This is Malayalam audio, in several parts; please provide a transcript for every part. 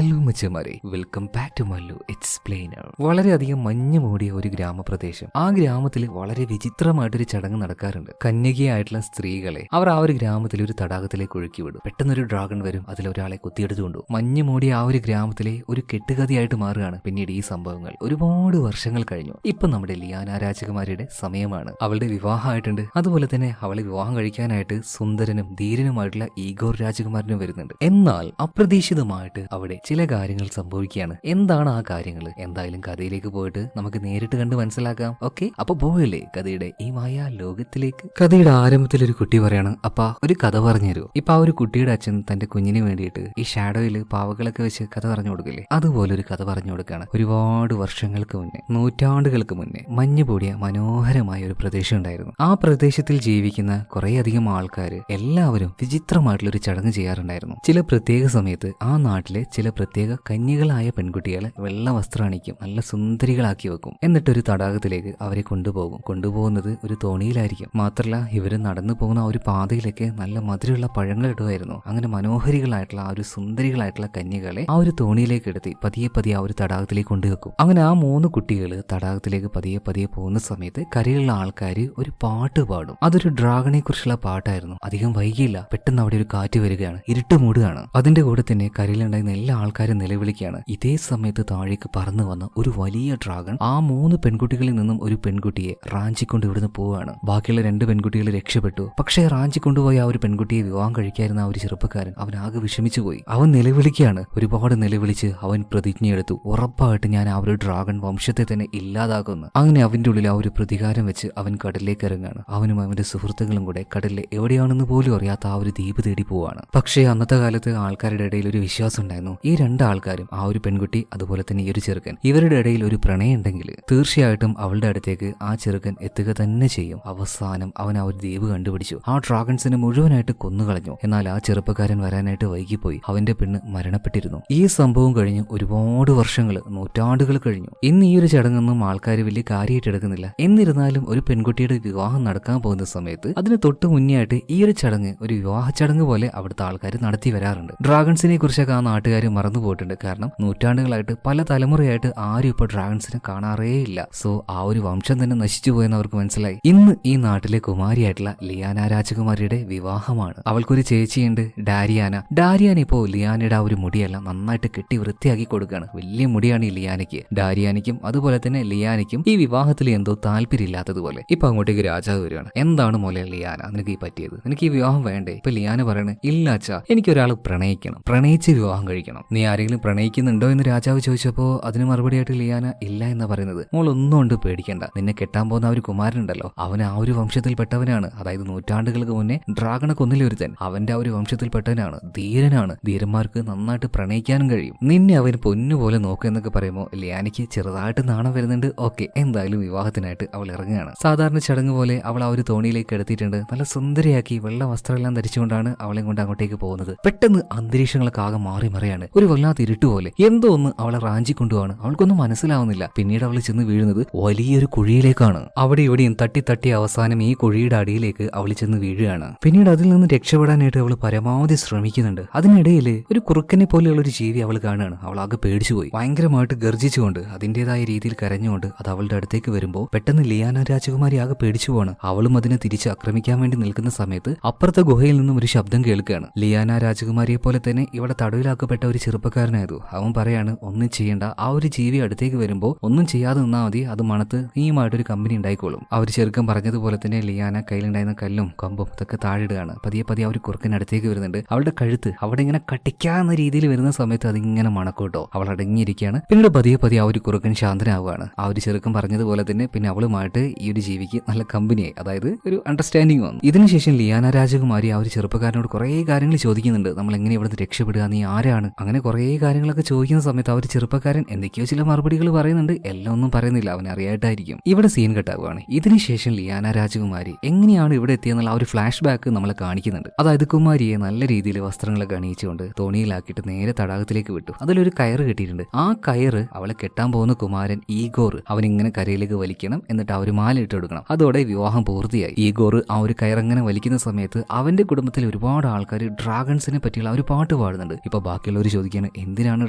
ഹലോ മച്ചമാരെ, welcome back to Mallu Explainer. വളരെയധികം മഞ്ഞ് മൂടിയ ഒരു ഗ്രാമപ്രദേശം. ആ ഗ്രാമത്തിൽ വളരെ വിചിത്രമായിട്ടൊരു ചടങ്ങ് നടക്കാറുണ്ട്. കന്യകയായിട്ടുള്ള സ്ത്രീകളെ അവർ ആ ഒരു ഗ്രാമത്തിൽ ഒരു തടാകത്തിലേക്ക് ഒഴുക്കി വിടും. പെട്ടെന്നൊരു ഡ്രാഗൺ വരും, അതിലൊരാളെ കുത്തിയെടുത്തുകൊണ്ടു. മഞ്ഞ് മൂടിയ ആ ഒരു ഗ്രാമത്തിലെ ഒരു കെട്ടുകഥയായിട്ട് മാറുകയാണ് പിന്നീട് ഈ സംഭവങ്ങൾ. ഒരുപാട് വർഷങ്ങൾ കഴിഞ്ഞു. ഇപ്പൊ നമ്മുടെ ലിയാന രാജകുമാരിയുടെ സമയമാണ്. അവളുടെ വിവാഹമായിട്ടുണ്ട്. അതുപോലെ തന്നെ അവളെ വിവാഹം കഴിക്കാനായിട്ട് സുന്ദരനും ധീരനുമായിട്ടുള്ള ഈഗോർ രാജകുമാരനും വരുന്നുണ്ട്. എന്നാൽ അപ്രതീക്ഷിതമായിട്ട് അവിടെ ചില കാര്യങ്ങൾ സംഭവിക്കുകയാണ്. എന്താണ് ആ കാര്യങ്ങൾ? എന്തായാലും കഥയിലേക്ക് പോയിട്ട് നമുക്ക് നേരിട്ട് കണ്ട് മനസ്സിലാക്കാം. ഓക്കെ, അപ്പൊ പോയല്ലേ കഥയുടെ ഈ മായാ ലോകത്തിലേക്ക്. കഥയുടെ ആരംഭത്തിൽ ഒരു കുട്ടി പറയാണ്, അപ്പാ ഒരു കഥ പറഞ്ഞുതരൂ. ഇപ്പൊ ആ ഒരു കുട്ടിയുടെ അച്ഛൻ തന്റെ കുഞ്ഞിന് വേണ്ടിയിട്ട് ഈ ഷാഡോയില് പാവകളൊക്കെ വെച്ച് കഥ പറഞ്ഞു കൊടുക്കില്ലേ, അതുപോലെ ഒരു കഥ പറഞ്ഞു കൊടുക്കുകയാണ്. ഒരുപാട് വർഷങ്ങൾക്ക് മുന്നേ, നൂറ്റാണ്ടുകൾക്ക് മുന്നേ മഞ്ഞ് പൊടിയ മനോഹരമായ ഒരു പ്രദേശം ഉണ്ടായിരുന്നു. ആ പ്രദേശത്തിൽ ജീവിക്കുന്ന കുറേയധികം ആൾക്കാർ എല്ലാവരും വിചിത്രമായിട്ടുള്ള ഒരു ചടങ്ങ് ചെയ്യാറുണ്ടായിരുന്നു. ചില പ്രത്യേക സമയത്ത് ആ നാട്ടിലെ ചില പ്രത്യേക കന്യകളായ പെൺകുട്ടികളെ വെള്ള വസ്ത്രം അണിക്കും, നല്ല സുന്ദരികളാക്കി വെക്കും. എന്നിട്ടൊരു തടാകത്തിലേക്ക് അവരെ കൊണ്ടുപോകുന്നത് ഒരു തോണിയിലായിരിക്കും. മാത്രമല്ല ഇവര് നടന്നു പോകുന്ന ആ ഒരു പാതയിലേക്ക് നല്ല മധുരമുള്ള പഴങ്ങൾ ഇടുമായിരുന്നു. അങ്ങനെ മനോഹരികളായിട്ടുള്ള ആ ഒരു സുന്ദരികളായിട്ടുള്ള കന്യകളെ ആ ഒരു തോണിയിലേക്ക് എടുത്തി പതിയെ ആ ഒരു തടാകത്തിലേക്ക് കൊണ്ടുവെക്കും. അങ്ങനെ ആ 3 കുട്ടികൾ തടാകത്തിലേക്ക് പതിയെ പോകുന്ന സമയത്ത് കരയിലുള്ള ആൾക്കാർ ഒരു പാട്ട് പാടും. അതൊരു ഡ്രാഗണെ കുറിച്ചുള്ള പാട്ടായിരുന്നു. അധികം വൈകിയില്ല, പെട്ടെന്ന് അവിടെ ഒരു കാറ്റ് വരികയാണ്, ഇരുട്ട് മൂടുകയാണ്. അതിന്റെ കൂടെ തന്നെ കരയിലുണ്ടായിരുന്ന എല്ലാ ആൾക്കാരും നിലവിളിക്കുകയാണ്. ഇതേ സമയത്ത് താഴേക്ക് പറന്നു വന്ന ഒരു വലിയ ഡ്രാഗൺ ആ 3 പെൺകുട്ടികളിൽ നിന്നും ഒരു പെൺകുട്ടിയെ റാഞ്ചിക്കൊണ്ട് ഇവിടുന്ന് പോവുകയാണ്. ബാക്കിയുള്ള 2 പെൺകുട്ടികൾ രക്ഷപ്പെട്ടു. പക്ഷേ റാഞ്ചിക്കൊണ്ടുപോയ ആ ഒരു പെൺകുട്ടിയെ വിവാഹം കഴിക്കായിരുന്ന ആ ഒരു ചെറുപ്പക്കാരൻ അവൻ ആകെ വിഷമിച്ചു പോയി. അവൻ നിലവിളിക്കുകയാണ്. ഒരുപാട് നിലവിളിച്ച് അവൻ പ്രതിജ്ഞയെടുത്തു, ഉറപ്പായിട്ട് ഞാൻ ആ ഒരു ഡ്രാഗൺ വംശത്തെ തന്നെ ഇല്ലാതാക്കുന്നു. അങ്ങനെ അവന്റെ ഉള്ളിൽ ആ ഒരു പ്രതികാരം വെച്ച് അവൻ കടലിലേക്ക് ഇറങ്ങാണ്. അവനും അവന്റെ സുഹൃത്തുക്കളും കൂടെ കടലിൽ എവിടെയാണെന്ന് പോലും അറിയാത്ത ആ ഒരു ദ്വീപ് തേടി പോവാണ്. പക്ഷേ അന്നത്തെ കാലത്ത് ആൾക്കാരുടെ ഇടയിൽ ഒരു വിശ്വാസം ഉണ്ടായിരുന്നു, ഈ 2 ആൾക്കാരും, ആ ഒരു പെൺകുട്ടി അതുപോലെ തന്നെ ഈ ഒരു ചെറുക്കൻ, ഇവരുടെ ഇടയിൽ ഒരു പ്രണയം ഉണ്ടെങ്കിൽ തീർച്ചയായിട്ടും അവളുടെ അടുത്തേക്ക് ആ ചെറുക്കൻ എത്തുക തന്നെ ചെയ്യും. അവസാനം അവൻ ആ ഒരു ദ്വീപ് കണ്ടുപിടിച്ചു. ആ ഡ്രാഗൺസിനെ മുഴുവനായിട്ട് കൊന്നുകളഞ്ഞു. എന്നാൽ ആ ചെറുപ്പക്കാരൻ വരാനായിട്ട് വൈകിപ്പോയി. അവന്റെ പെണ്ണ് മരണപ്പെട്ടിരുന്നു. ഈ സംഭവം കഴിഞ്ഞു ഒരുപാട് വർഷങ്ങൾ, നൂറ്റാണ്ടുകൾ കഴിഞ്ഞു. ഇന്ന് ഈ ഒരു ചടങ്ങൊന്നും ആൾക്കാർ വലിയ കാര്യമായിട്ട് എടുക്കുന്നില്ല. എന്നിരുന്നാലും ഒരു പെൺകുട്ടിയുടെ വിവാഹം നടക്കാൻ പോകുന്ന സമയത്ത് അതിന് തൊട്ട് മുന്നേ ആയിട്ട് ഈ ഒരു ചടങ്ങ് ഒരു വിവാഹ ചടങ്ങ് പോലെ അവിടുത്തെ ആൾക്കാർ നടത്തി വരാറുണ്ട്. ഡ്രാഗൺസിനെ കുറിച്ചൊക്കെ ആ നാട്ടുകാർ മറന്നു പോയിട്ടുണ്ട്. കാരണം നൂറ്റാണ്ടുകളായിട്ട് പല തലമുറയായിട്ട് ആരും ഇപ്പോൾ ഡ്രാഗൺസിനെ കാണാറേ ഇല്ല. സോ ആ ഒരു വംശം തന്നെ നശിച്ചു പോയെന്ന് അവർക്ക് മനസ്സിലായി. ഇന്ന് ഈ നാട്ടിലെ കുമാരിയായിട്ടുള്ള ലിയാന രാജകുമാരിയുടെ വിവാഹമാണ്. അവൾക്കൊരു ചേച്ചിയുണ്ട്, ഡാരിയാന ഇപ്പോ ലിയാനയുടെ ആ ഒരു മുടിയെല്ലാം നന്നായിട്ട് കെട്ടി വൃത്തിയാക്കി കൊടുക്കുകയാണ്. വലിയ മുടിയാണ് ഈ ലിയാനയ്ക്ക്. ഡാരിയാനയ്ക്കും അതുപോലെ തന്നെ ലിയാനയ്ക്കും ഈ വിവാഹത്തിൽ എന്തോ താല്പര്യമില്ലാത്തതുപോലെ. ഇപ്പൊ അങ്ങോട്ടേക്ക് രാജാവ് വരികയാണ്. എന്താണ് മോലെ ലിയാന നിനക്ക് ഈ പറ്റിയത്? നിനക്ക് ഈ വിവാഹം വേണ്ടേ? ഇപ്പൊ ലിയാന പറയണേ, ഇല്ല അച്ഛാ, എനിക്കൊരാൾ പ്രണയിച്ച് വിവാഹം കഴിക്കണം. നീ ആരെങ്കിലും പ്രണയിക്കുന്നുണ്ടോ എന്ന് രാജാവ് ചോദിച്ചപ്പോ അതിന് മറുപടിയായിട്ട് ലിയാന ഇല്ല എന്നാ പറയുന്നത്. മോൾ ഒന്നും കൊണ്ട് പേടിക്കണ്ട, നിന്നെ കെട്ടാൻ പോകുന്ന ആ ഒരു കുമാരനുണ്ടല്ലോ, അവൻ ആ ഒരു വംശത്തിൽപ്പെട്ടവനാണ്. അതായത് നൂറ്റാണ്ടുകൾക്ക് മുന്നേ ഡ്രാഗണെ കൊന്നില്ല ഒരുത്തൻ, അവന്റെ ആ ഒരു വംശത്തിൽപ്പെട്ടവനാണ്. ധീരനാണ്. ധീരന്മാർക്ക് നന്നായിട്ട് പ്രണയിക്കാനും കഴിയും. നിന്നെ അവൻ പൊന്നുപോലെ നോക്കുക എന്നൊക്കെ പറയുമ്പോൾ ലിയാനയ്ക്ക് ചെറുതായിട്ട് നാണം വരുന്നുണ്ട്. ഓക്കെ, എന്തായാലും വിവാഹത്തിനായിട്ട് അവൾ ഇറങ്ങുകയാണ്. സാധാരണ ചടങ്ങ് പോലെ അവൾ ആ ഒരു തോണിയിലേക്ക് എടുത്തിട്ടുണ്ട്. നല്ല സുന്ദരിയാക്കി വെള്ള വസ്ത്രമെല്ലാം ധരിച്ചുകൊണ്ടാണ് അവളെ കൊണ്ട് അങ്ങോട്ടേക്ക് പോകുന്നത്. പെട്ടെന്ന് അന്തരീക്ഷങ്ങളൊക്കെ ആകെ മാറി മറിയാണ്. ഒരു വല്ലാത്ത ഇരുട്ടുപോലെ എന്തോ ഒന്ന് അവളെ റാഞ്ചി കൊണ്ടുപോവാണ്. അവൾക്കൊന്നും മനസ്സിലാവുന്നില്ല. പിന്നീട് അവൾ ചെന്ന് വീഴുന്നത് വലിയൊരു കുഴിയിലേക്കാണ്. അവിടെ ഇവിടെയും തട്ടി അവസാനം ഈ കുഴിയുടെ അടിയിലേക്ക് അവൾ ചെന്ന് വീഴുകയാണ്. പിന്നീട് അതിൽ നിന്ന് രക്ഷപ്പെടാനായിട്ട് അവൾ പരമാവധി ശ്രമിക്കുന്നുണ്ട്. അതിനിടയിൽ ഒരു കുറുക്കനെ പോലെയുള്ള ഒരു ജീവി അവൾ കാണുകയാണ്. അവൾ ആകെ പേടിച്ചുപോയി. ഭയങ്കരമായിട്ട് ഗർജിച്ചുകൊണ്ട് അതിന്റേതായ രീതിയിൽ കരഞ്ഞുകൊണ്ട് അത് അവളുടെ അടുത്തേക്ക് വരുമ്പോൾ പെട്ടെന്ന് ലിയാന രാജകുമാരി ആകെ പേടിച്ചു പോവാണ്. അവളും അതിനെ തിരിച്ച് ആക്രമിക്കാൻ വേണ്ടി നിൽക്കുന്ന സമയത്ത് അപ്പുറത്തെ ഗുഹയിൽ നിന്നും ഒരു ശബ്ദം കേൾക്കുകയാണ്. ലിയാന രാജകുമാരിയെ പോലെ തന്നെ ഇവിടെ തടവിലാക്കപ്പെട്ട ഒരു ചെറുപ്പക്കാരനായിരുന്നു. അവൻ പറയാണ്, ഒന്നും ചെയ്യേണ്ട, ആ ഒരു ജീവി അടുത്തേക്ക് വരുമ്പോൾ ഒന്നും ചെയ്യാതെ നിന്നാൽ മതി, അത് മണത്ത് നീയുമായിട്ടൊരു കമ്പനി ഉണ്ടായിക്കോളും. ആ ഒരു ചെറുക്കൻ പറഞ്ഞതുപോലെ തന്നെ ലിയാന കയ്യിലുണ്ടായിരുന്ന കല്ലും കമ്പും ഇതൊക്കെ താഴെടുകയാണ്. പതിയെ ആ ഒരു കുറുക്കൻ അടുത്തേക്ക് വരുന്നുണ്ട്. അവളുടെ കഴുത്ത് അവിടെ ഇങ്ങനെ കട്ടിക്കാവുന്ന രീതിയിൽ വരുന്ന സമയത്ത് അതിങ്ങനെ മണക്കൂട്ടോ. അവൾ അടങ്ങിയിരിക്കുകയാണ്. പിന്നീട് പതിയെ ആ ഒരു കുറുക്കൻ ശാന്തനാവുകയാണ്. ആ ഒരു ചെറുക്കൻ പറഞ്ഞതുപോലെ തന്നെ പിന്നെ അവളുമായിട്ട് ഈ ഒരു ജീവിക്ക് നല്ല കമ്പനിയായി, അതായത് ഒരു അണ്ടർസ്റ്റാൻഡിങ് വന്നു. ഇതിനുശേഷം ലിയാന രാജകുമാരി ആ ഒരു ചെറുപ്പക്കാരനോട് കുറേ കാര്യങ്ങൾ ചോദിക്കുന്നുണ്ട്. നമ്മൾ എങ്ങനെ ഇവിടുന്ന് രക്ഷപ്പെടുക, നീ ആരാണ്, അങ്ങനെ കുറേ കാര്യങ്ങളൊക്കെ ചോദിക്കുന്ന സമയത്ത് ആ ഒരു ചെറുപ്പക്കാരൻ എന്തൊക്കെയോ ചില മറുപടികൾ പറയുന്നുണ്ട്. എല്ലാം ഒന്നും പറയുന്നില്ല, അവൻ അറിയായിട്ടായിരിക്കും. ഇവിടെ സീൻ കട്ടാവുകയാണ്. ഇതിനുശേഷം ലിയാന രാജകുമാരി എങ്ങനെയാണ് ഇവിടെ എത്തിയെന്നുള്ള ആ ഒരു ഫ്ലാഷ് ബാക്ക് നമ്മളെ കാണിക്കുന്നുണ്ട്. അതായത് കുമാരിയെ നല്ല രീതിയിൽ വസ്ത്രങ്ങളൊക്കെ അണിയിച്ചുകൊണ്ട് തോണിയിലാക്കിയിട്ട് നേരെ തടാകത്തിലേക്ക് വിട്ടു. അതിലൊരു കയറ് കെട്ടിയിട്ടുണ്ട്. ആ കയറ് അവളെ കെട്ടാൻ പോകുന്ന കുമാരൻ ഈഗോർ അവനിങ്ങനെ കരയിലേക്ക് വലിക്കണം, എന്നിട്ട് ആ ഒരു മാല ഇട്ട് കൊടുക്കണം. അതോടെ വിവാഹം പൂർത്തിയായി. ഈഗോർ ആ ഒരു കയറങ്ങനെ വലിക്കുന്ന സമയത്ത് അവന്റെ കുടുംബത്തിൽ ഒരുപാട് ആൾക്കാർ ഡ്രാഗൺസിനെ പറ്റിയുള്ള ഒരു പാട്ട് പാടുന്നുണ്ട്. ഇപ്പൊ ബാക്കിയുള്ളവർ ചോദിക്കും, ചോദിക്കാണ്, എന്തിനാണ്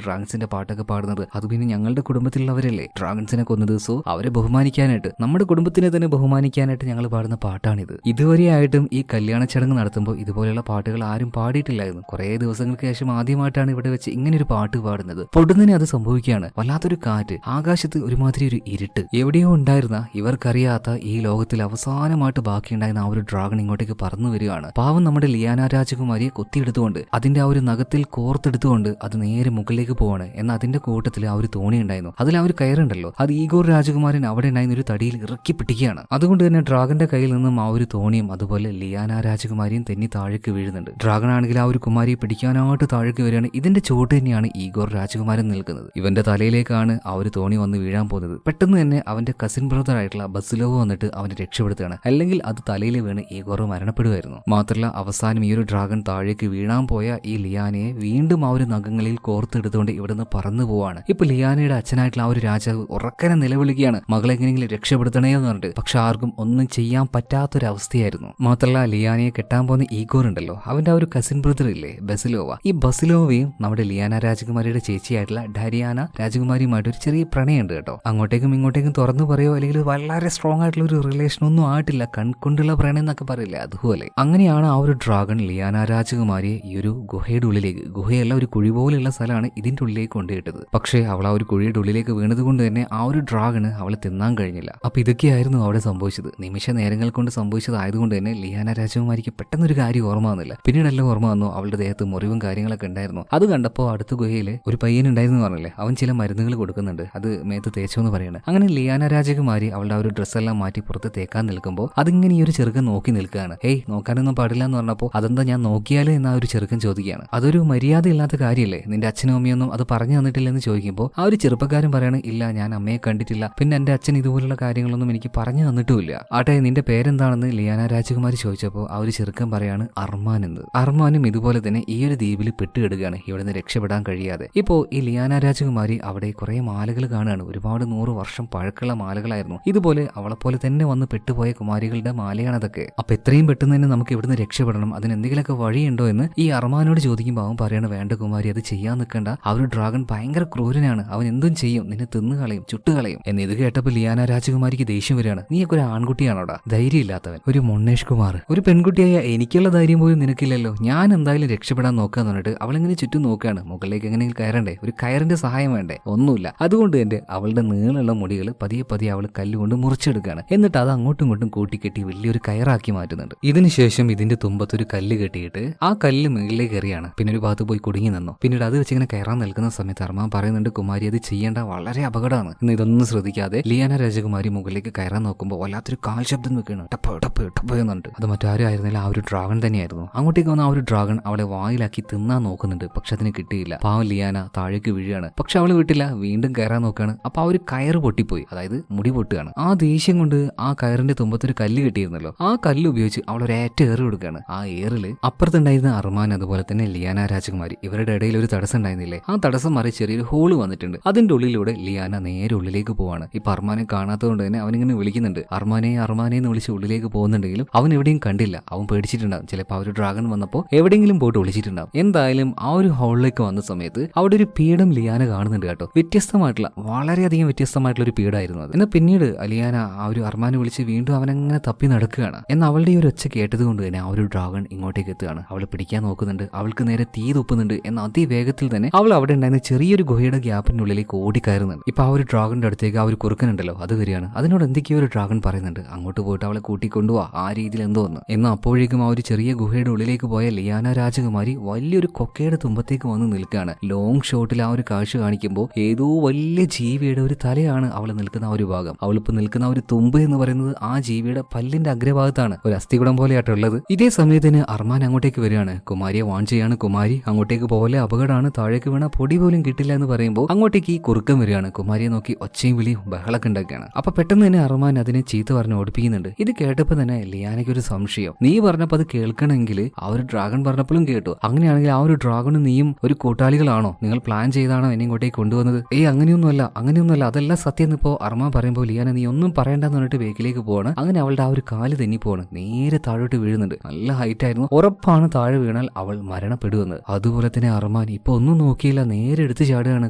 ഡ്രാഗൺസിന്റെ പാട്ടൊക്കെ പാടുന്നത്? അത് പിന്നെ ഞങ്ങളുടെ കുടുംബത്തിലുള്ളവരല്ലേ ഡ്രാഗൺസിനെ കൊന്നത്, സോ അവരെ ബഹുമാനിക്കാനായിട്ട്, നമ്മുടെ കുടുംബത്തിനെ തന്നെ ബഹുമാനിക്കാനായിട്ട് ഞങ്ങൾ പാടുന്ന പാട്ടാണിത്. ഇതുവരെയായിട്ടും ഈ കല്യാണ ചടങ്ങ് നടത്തുമ്പോൾ ഇതുപോലെയുള്ള പാട്ടുകൾ ആരും പാടിയിട്ടില്ലായിരുന്നു. കുറെ ദിവസങ്ങൾക്ക് ശേഷം ആദ്യമായിട്ടാണ് ഇവിടെ വെച്ച് ഇങ്ങനെ ഒരു പാട്ട് പാടുന്നത്. പൊടുന്നതിന് അത് സംഭവിക്കുകയാണ്. വല്ലാത്തൊരു കാറ്റ്, ആകാശത്ത് ഒരുമാതിരി ഒരു ഇരുട്ട്. എവിടെയോ ഉണ്ടായിരുന്ന ഇവർക്കറിയാത്ത ഈ ലോകത്തിൽ അവസാനമായിട്ട് ബാക്കിയുണ്ടായിരുന്ന ആ ഒരു ഡ്രാഗൺ ഇങ്ങോട്ടേക്ക് പറന്നു വരികയാണ്. പാവം നമ്മുടെ ലിയാന രാജകുമാരിയെ കൊത്തിയെടുത്തുകൊണ്ട് അതിന്റെ ആ ഒരു നഖത്തിൽ കോർത്തെടുത്തുകൊണ്ട് അത് നേരെ മുകളിലേക്ക് പോവാണ്. എന്നാൽ അതിന്റെ കൂട്ടത്തിൽ ആ ഒരു തോണി ഉണ്ടായിരുന്നു, അതിൽ ആ ഒരു കയറുണ്ടല്ലോ, അത് ഈഗോർ രാജകുമാരൻ അവിടെ ഉണ്ടായിരുന്ന ഒരു തടിയിൽ ഇറക്കി പിടിക്കുകയാണ്. അതുകൊണ്ട് തന്നെ ഡ്രാഗന്റെ കയ്യിൽ നിന്നും ആ ഒരു തോണിയും അതുപോലെ ലിയാന രാജകുമാരിയും തെന്നി താഴേക്ക് വീഴുന്നുണ്ട്. ഡ്രാഗൺ ആണെങ്കിൽ ആ ഒരു കുമാരിയെ പിടിക്കാനായിട്ട് താഴേക്ക് വരികയാണ്. ഇതിന്റെ ചോട്ട് തന്നെയാണ് ഈഗോർ രാജകുമാരൻ നിൽക്കുന്നത്. ഇവന്റെ തലയിലേക്കാണ് ആ ഒരു തോണി വന്ന് വീഴാൻ പോകുന്നത്. പെട്ടെന്ന് തന്നെ അവന്റെ കസിൻ ബ്രദർ ആയിട്ടുള്ള ബസിലോവ് വന്നിട്ട് അവനെ രക്ഷപ്പെടുത്തുകയാണ്. അല്ലെങ്കിൽ അത് തലയിൽ വീണ് ഈഗോർ മരണപ്പെടുമായിരുന്നു. മാത്രമല്ല അവസാനം ഈ ഒരു ഡ്രാഗൺ താഴേക്ക് വീഴാൻ പോയ ഈ ലിയാനയെ വീണ്ടും ആ ഒരു നഖങ്ങളിൽ കോർത്തെടുത്തുകൊണ്ട് ഇവിടുന്ന് പറന്നു പോവാണ്. ഇപ്പൊ ലിയാനയുടെ അച്ഛനായിട്ടുള്ള ആ ഒരു രാജാവ് ഉറക്കനെ നിലവിളിക്കുകയാണ്, മകളെ എങ്ങനെയെങ്കിലും രക്ഷപ്പെടുത്തണേ എന്ന് പറഞ്ഞിട്ട്. പക്ഷെ ആർക്കും ഒന്നും ചെയ്യാൻ പറ്റാത്തൊരവസ്ഥയായിരുന്നു. മാത്രമല്ല ലിയാനയെ കെട്ടാൻ പോകുന്ന ഈഗോർ ഉണ്ടല്ലോ, അവന്റെ ആ ഒരു കസിൻ ബ്രദർ ഇല്ലേ ബസിലോവ, ഈ ബസിലോവയും നമ്മുടെ ലിയാന രാജകുമാരിയുടെ ചേച്ചിയായിട്ടുള്ള ഡരിയാന രാജകുമാരിയുമായിട്ട് ഒരു ചെറിയ പ്രണയമുണ്ട് കേട്ടോ. അങ്ങോട്ടേക്കും ഇങ്ങോട്ടേക്കും തുറന്നു പറയോ അല്ലെങ്കിൽ വളരെ സ്ട്രോങ് ആയിട്ടുള്ള ഒരു റിലേഷൻ ഒന്നും ആയിട്ടില്ല, കൺകൊണ്ടുള്ള പ്രണയം എന്നൊക്കെ പറയില്ല, അതുപോലെ. അങ്ങനെയാണ് ആ ഒരു ഡ്രാഗൺ ലിയാന രാജകുമാരിയെ ഈ ഒരു ഗുഹയുടെ ഉള്ളിലേക്ക്, ഗുഹയല്ല ഒരു കുഴി പോലെയുള്ള സ്ഥലമാണ്, ഇതിന്റെ ഉള്ളിലേക്ക് കൊണ്ടുപോയിട്ടത്. പക്ഷേ അവൾ ആ ഒരു കുഴിയുടെ ഉള്ളിലേക്ക് വീണത് കൊണ്ട് തന്നെ ആ ഒരു ഡ്രാഗണ് അവളെ തിന്നാൻ കഴിഞ്ഞില്ല. അപ്പൊ ഇതൊക്കെയായിരുന്നു അവിടെ സംഭവിച്ചത്. നിമിഷ നേരങ്ങൾ കൊണ്ട് സംഭവിച്ചതായതുകൊണ്ട് തന്നെ ലിയാന രാജകുമാരിക്ക് പെട്ടെന്നൊരു കാര്യം ഓർമ്മ വന്നില്ല. പിന്നീടെല്ലാം ഓർമ്മ വന്നു, അവളുടെ ദേഹത്ത് മുറിവും കാര്യങ്ങളൊക്കെ ഉണ്ടായിരുന്നു. അത് കണ്ടപ്പോൾ അടുത്ത ഗുഹയില് ഒരു പയ്യൻ ഉണ്ടായിരുന്നു പറഞ്ഞില്ലേ, അവൻ ചില മരുന്നുകൾ കൊടുക്കുന്നുണ്ട്, അത് മേത്ത് തേച്ചോ എന്ന് പറയാണ്. അങ്ങനെ ലിയാന രാജകുമാരി അവളുടെ ആ ഒരു ഡ്രസ്സെല്ലാം മാറ്റി പുറത്ത് തേക്കാൻ നിൽക്കുമ്പോൾ അതിങ്ങനെ ഈ ഒരു ചെറുക്കൻ നോക്കി നിൽക്കുകയാണ്. ഹേയ്, നോക്കാനൊന്നും പാടില്ല എന്ന് പറഞ്ഞപ്പോൾ അതെന്താ ഞാൻ നോക്കിയാലോ എന്ന ഒരു ചെറുക്കൻ ചോദിക്കുകയാണ്. അതൊരു മര്യാദ ഇല്ലാത്ത കാര്യമല്ലേ, നിന്റെ അച്ഛനും അമ്മയൊന്നും അത് പറഞ്ഞു തന്നിട്ടില്ലെന്ന് ചോദിക്കുമ്പോൾ ആ ഒരു ചെറുപ്പക്കാരൻ പറയാണ്, ഇല്ല ഞാൻ അമ്മയെ കണ്ടിട്ടില്ല, പിന്നെ എന്റെ അച്ഛൻ ഇതുപോലുള്ള കാര്യങ്ങളൊന്നും എനിക്ക് പറഞ്ഞു തന്നിട്ടുമില്ല. ആട്ടെ നിന്റെ പേരെന്താണെന്ന് ലിയാന രാജകുമാരി ചോദിച്ചപ്പോൾ ആ ഒരു ചെറുക്കൻ പറയാണ് അർമാൻ എന്ന്. അർമാനും ഇതുപോലെ തന്നെ ഈ ഒരു ദ്വീപിൽ പെട്ടുകിടുകയാണ്, ഇവിടെ നിന്ന് രക്ഷപ്പെടാൻ കഴിയാതെ. ഇപ്പോ ഈ ലിയാന രാജകുമാരി അവിടെ കുറെ മാലകൾ കാണുകയാണ്. ഒരുപാട് 100 വർഷം പഴക്കമുള്ള മാലകളായിരുന്നു. ഇതുപോലെ അവളെപ്പോലെ തന്നെ വന്ന് പെട്ടുപോയ കുമാരികളുടെ മാലയാണതൊക്കെ. അപ്പൊ എത്രയും പെട്ടെന്ന് തന്നെ നമുക്ക് ഇവിടുന്ന് രക്ഷപ്പെടണം, അതിന് എന്തെങ്കിലുമൊക്കെ വഴിയുണ്ടോ എന്ന് ഈ അർമാനോട് ചോദിക്കുമ്പോൾ അവൻ പറയാണ്, വേണ്ട കുമാരി, അത് ചെയ്യാൻ നിൽക്കണ്ട, ആ ഒരു ഡ്രാഗൺ ഭയങ്കര ക്രൂരനാണ്, അവൻ എന്തും ചെയ്യും, നിന്നെ തിന്നുകളയും ചുട്ടുകളയും എന്ന്. ഇത് കേട്ടപ്പോൾ ലിയാന രാജകുമാരിക്ക് ദേഷ്യം വരികയാണ്. നീയൊക്കെ ഒരു ആൺകുട്ടിയാണോടാ, ധൈര്യമില്ലാത്തവൻ, ഒരു മൊണ്ണേഷ് കുമാർ, ഒരു പെൺകുട്ടിയായ എനിക്കുള്ള ധൈര്യം പോലും നിനക്കില്ലല്ലോ, ഞാൻ എന്തായാലും രക്ഷപ്പെടാൻ നോക്കാന്ന് പറഞ്ഞിട്ട് അവളിങ്ങനെ ചുറ്റും നോക്കുകയാണ്. മുകളിലേക്ക് എങ്ങനെയെങ്കിലും കയറണ്ടേ, ഒരു കയറിന്റെ സഹായം വേണ്ടേ, ഒന്നുമില്ല. അതുകൊണ്ട് തന്നെ അവളുടെ നീളമുള്ള മുടികൾ പതിയെ പതിയെ അവൾ കല്ലുകൊണ്ട് മുറിച്ചെടുക്കുകയാണ്. എന്നിട്ട് അത് അങ്ങോട്ടും ഇങ്ങോട്ടും കൂട്ടിക്കെട്ടി വലിയൊരു കയറാക്കി മാറ്റുന്നുണ്ട്. ഇതിനുശേഷം ഇതിന്റെ തുമ്പത്തൊരു കല്ല് കെട്ടിയിട്ട് ആ കല്ല് മുകളിലേക്ക് കയറിയാണ്. പിന്നെ ഒരു ഭാഗത്ത് പോയി കുടുങ്ങി നിന്നു. പിന്നീട് അത് വെച്ചിങ്ങനെ കയറാൻ നിൽക്കുന്ന സമയത്ത് അർമാൻ പറയുന്നുണ്ട്, കുമാരി അത് ചെയ്യേണ്ട, വളരെ അപകടമാണ് എന്ന്. ഇതൊന്നും ശ്രദ്ധിക്കാതെ ലിയാന രാജകുമാരി മുകളിലേക്ക് കയറാൻ നോക്കുമ്പോൾ വല്ലാത്തൊരു കാൽ ശബ്ദം വെക്കുകയാണ്, ടപ്പ് ടപ്പ് ടപ്പ് എന്നുണ്ട്. അത് മറ്റാരും ആയിരുന്നില്ല, ആ ഒരു ഡ്രാഗൺ തന്നെയായിരുന്നു. അങ്ങോട്ടേക്ക് വന്ന ആ ഒരു ഡ്രാഗൺ അവളെ വായിലാക്കി തിന്നാൻ നോക്കുന്നുണ്ട്. പക്ഷെ അതിന് കിട്ടിയില്ല. പാവം ലിയാന താഴേക്ക് വീഴുകയാണ്. പക്ഷെ അവള് വിട്ടില്ല, വീണ്ടും കയറാൻ നോക്കുകയാണ്. അപ്പൊ ആ ഒരു കയറ് പൊട്ടിപ്പോയി, അതായത് മുടി പൊട്ടുകയാണ്. ആ ദേഷ്യം കൊണ്ട് ആ കയറിന്റെ തുമ്പത്തൊരു കല്ല് കെട്ടിയിരുന്നല്ലോ, ആ കല്ല് ഉപയോഗിച്ച് അവൾ ഒരു ഏറ് കൊടുക്കുകയാണ്. ആ ഏറില് അപ്പുറത്തുണ്ടായിരുന്ന അർമാൻ അതുപോലെ തന്നെ ലിയാന രാജകുമാരി ഇവരുടെ ഇടയിൽ ഒരു തടസ്സം ഉണ്ടായിരുന്നില്ലേ, ആ തടസ്സം മാറി ചെറിയൊരു ഹോള് വന്നിട്ടുണ്ട്. അതിന്റെ ഉള്ളിലൂടെ ലിയാന നേരെ ഉള്ളിലേക്ക് പോവാണ്. ഇപ്പൊ അർമാനെ കാണാത്തതുകൊണ്ട് തന്നെ അവനിങ്ങനെ വിളിക്കുന്നുണ്ട്, അർമാനെ അർമാനെ എന്ന് വിളിച്ച് ഉള്ളിലേക്ക് പോകുന്നുണ്ടെങ്കിലും അവൻ എവിടെയും കണ്ടില്ല. അവൻ പേടിച്ചിട്ടുണ്ടാവും, ചിലപ്പോൾ ആ ഒരു ഡ്രാഗൺ വന്നപ്പോൾ എവിടെയെങ്കിലും പോയിട്ട് ഒളിച്ചിട്ടുണ്ടാവും. എന്തായാലും ആ ഒരു ഹോളിലേക്ക് വന്ന സമയത്ത് അവിടെ ഒരു പീഠം ലിയാന കാണുന്നുണ്ട് കേട്ടോ. വ്യത്യസ്തമായിട്ടുള്ള, വളരെയധികം വ്യത്യസ്തമായിട്ടുള്ള ഒരു പീഠമായിരുന്നു അത്. എന്നാൽ പിന്നീട് ലിയാന ആ ഒരു അർമാനെ വിളിച്ച് വീണ്ടും അവനങ്ങനെ തപ്പി നടക്കുകയാണ്. എന്നാൽ അവളുടെ ഈ ഒരു ഒച്ച കേട്ടത് കൊണ്ട് തന്നെ ആ ഒരു ഡ്രാഗൺ ഇങ്ങോട്ടേക്ക് എത്തുകയാണ്. അവളെ പിടിക്കാൻ നോക്കുന്നുണ്ട്, അവൾക്ക് നേരെ തീ തുപ്പുന്നുണ്ട്. എന്നാൽ അതിവേഗത്തിൽ തന്നെ അവൾ അവിടെ ഉണ്ടായിരുന്ന ചെറിയൊരു ഗുഹയുടെ ഗ്യാപ്പിന്റെ ഉള്ളിലേക്ക് ഓടിക്കയറുന്നുണ്ട്. ഇപ്പൊ ആ ഒരു ഡ്രാഗണിന്റെ അടുത്തേക്ക് ആ ഒരു കുറുക്കനുണ്ടല്ലോ അത് വരികയാണ്. അതിനോട് എന്തൊക്കെയോ ഒരു ഡ്രാഗൺ പറയുന്നുണ്ട്, അങ്ങോട്ട് പോയിട്ട് അവളെ കൂട്ടിക്കൊണ്ടുപോവാ, ആ രീതിയിൽ എന്തോ ഒന്ന്. എന്നാൽ അപ്പോഴേക്കും ആ ഒരു ചെറിയ ഗുഹയുടെ ഉള്ളിലേക്ക് പോയ ലിയാന രാജകുമാരി വലിയൊരു കൊക്കയുടെ തുമ്പത്തേക്ക് വന്ന് നിൽക്കുകയാണ്. ലോങ് ഷോട്ടിൽ ആ ഒരു കാഴ്ച കാണിക്കുമ്പോൾ ഏതോ വലിയ ജീവിയുടെ ഒരു തലയാണ് അവൾ നിൽക്കുന്ന ആ ഒരു ഭാഗം. അവളിപ്പോൾ നിൽക്കുന്ന ആ ഒരു തുമ്പ് എന്ന് പറയുന്നത് ആ ജീവിയുടെ പല്ലിന്റെ അഗ്രഭാഗത്താണ്, ഒരു അസ്ഥികുടം പോലെയായിട്ടുള്ളത്. ഇതേ സമയത്തിന് അർമാൻ അങ്ങോട്ടേക്ക് വരികയാണ്. കുമാരിയെ വാൺ ചെയ്യാണ്, കുമാരി അങ്ങോട്ടേക്ക് പോലെ അപകടമാണ്, താഴേക്ക് വീണ പൊടി പോലും കിട്ടില്ല എന്ന് പറയുമ്പോൾ അങ്ങോട്ടേക്ക് ഈ കുറുക്കം വരികയാണ്. കുമാരിയെ നോക്കി ഒച്ചയും വിളിയും ബഹളൊക്കെ ഉണ്ടാക്കുകയാണ്. അപ്പൊ പെട്ടെന്ന് തന്നെ അർമാൻ അതിനെ ചീത്ത പറഞ്ഞ് ഓടിപ്പിക്കുന്നുണ്ട്. ഇത് കേട്ടപ്പോൾ തന്നെ ലിയാനയ്ക്ക് ഒരു സംശയം, നീ പറഞ്ഞപ്പോൾ അത് കേൾക്കണമെങ്കിൽ ആ ഒരു ഡ്രാഗൺ പറഞ്ഞപ്പോഴും കേട്ടു, അങ്ങനെയാണെങ്കിൽ ആ ഒരു ഡ്രാഗണും നീയും ഒരു കൂട്ടാളികളാണോ, നിങ്ങൾ പ്ലാൻ ചെയ്താണോ എന്നെ ഇങ്ങോട്ടേക്ക് കൊണ്ടുവന്നത്? അങ്ങനെയൊന്നുമല്ല, അതെല്ലാം സത്യം എന്നിപ്പോ അർമാൻ പറയുമ്പോൾ ലിയാന നീ ഒന്നും പറയണ്ടെന്ന് പറഞ്ഞിട്ട് വേക്കിലേക്ക് പോവാണ്. അങ്ങനെ അവളുടെ ആ ഒരു കാല് തെന്നി പോവാണ്, നേരെ താഴോട്ട് വീഴുന്നുണ്ട്. നല്ല ഹൈറ്റ് ആയിരുന്നു, ഉറപ്പാണ് താഴെ വീണാൽ അവൾ മരണപ്പെടുമെന്ന്. അതുപോലെ തന്നെ അർമാൻ അർമാൻ ഇപ്പൊ ഒന്നും നോക്കിയില്ല, നേരെ എടുത്തു ചാടുകയാണ്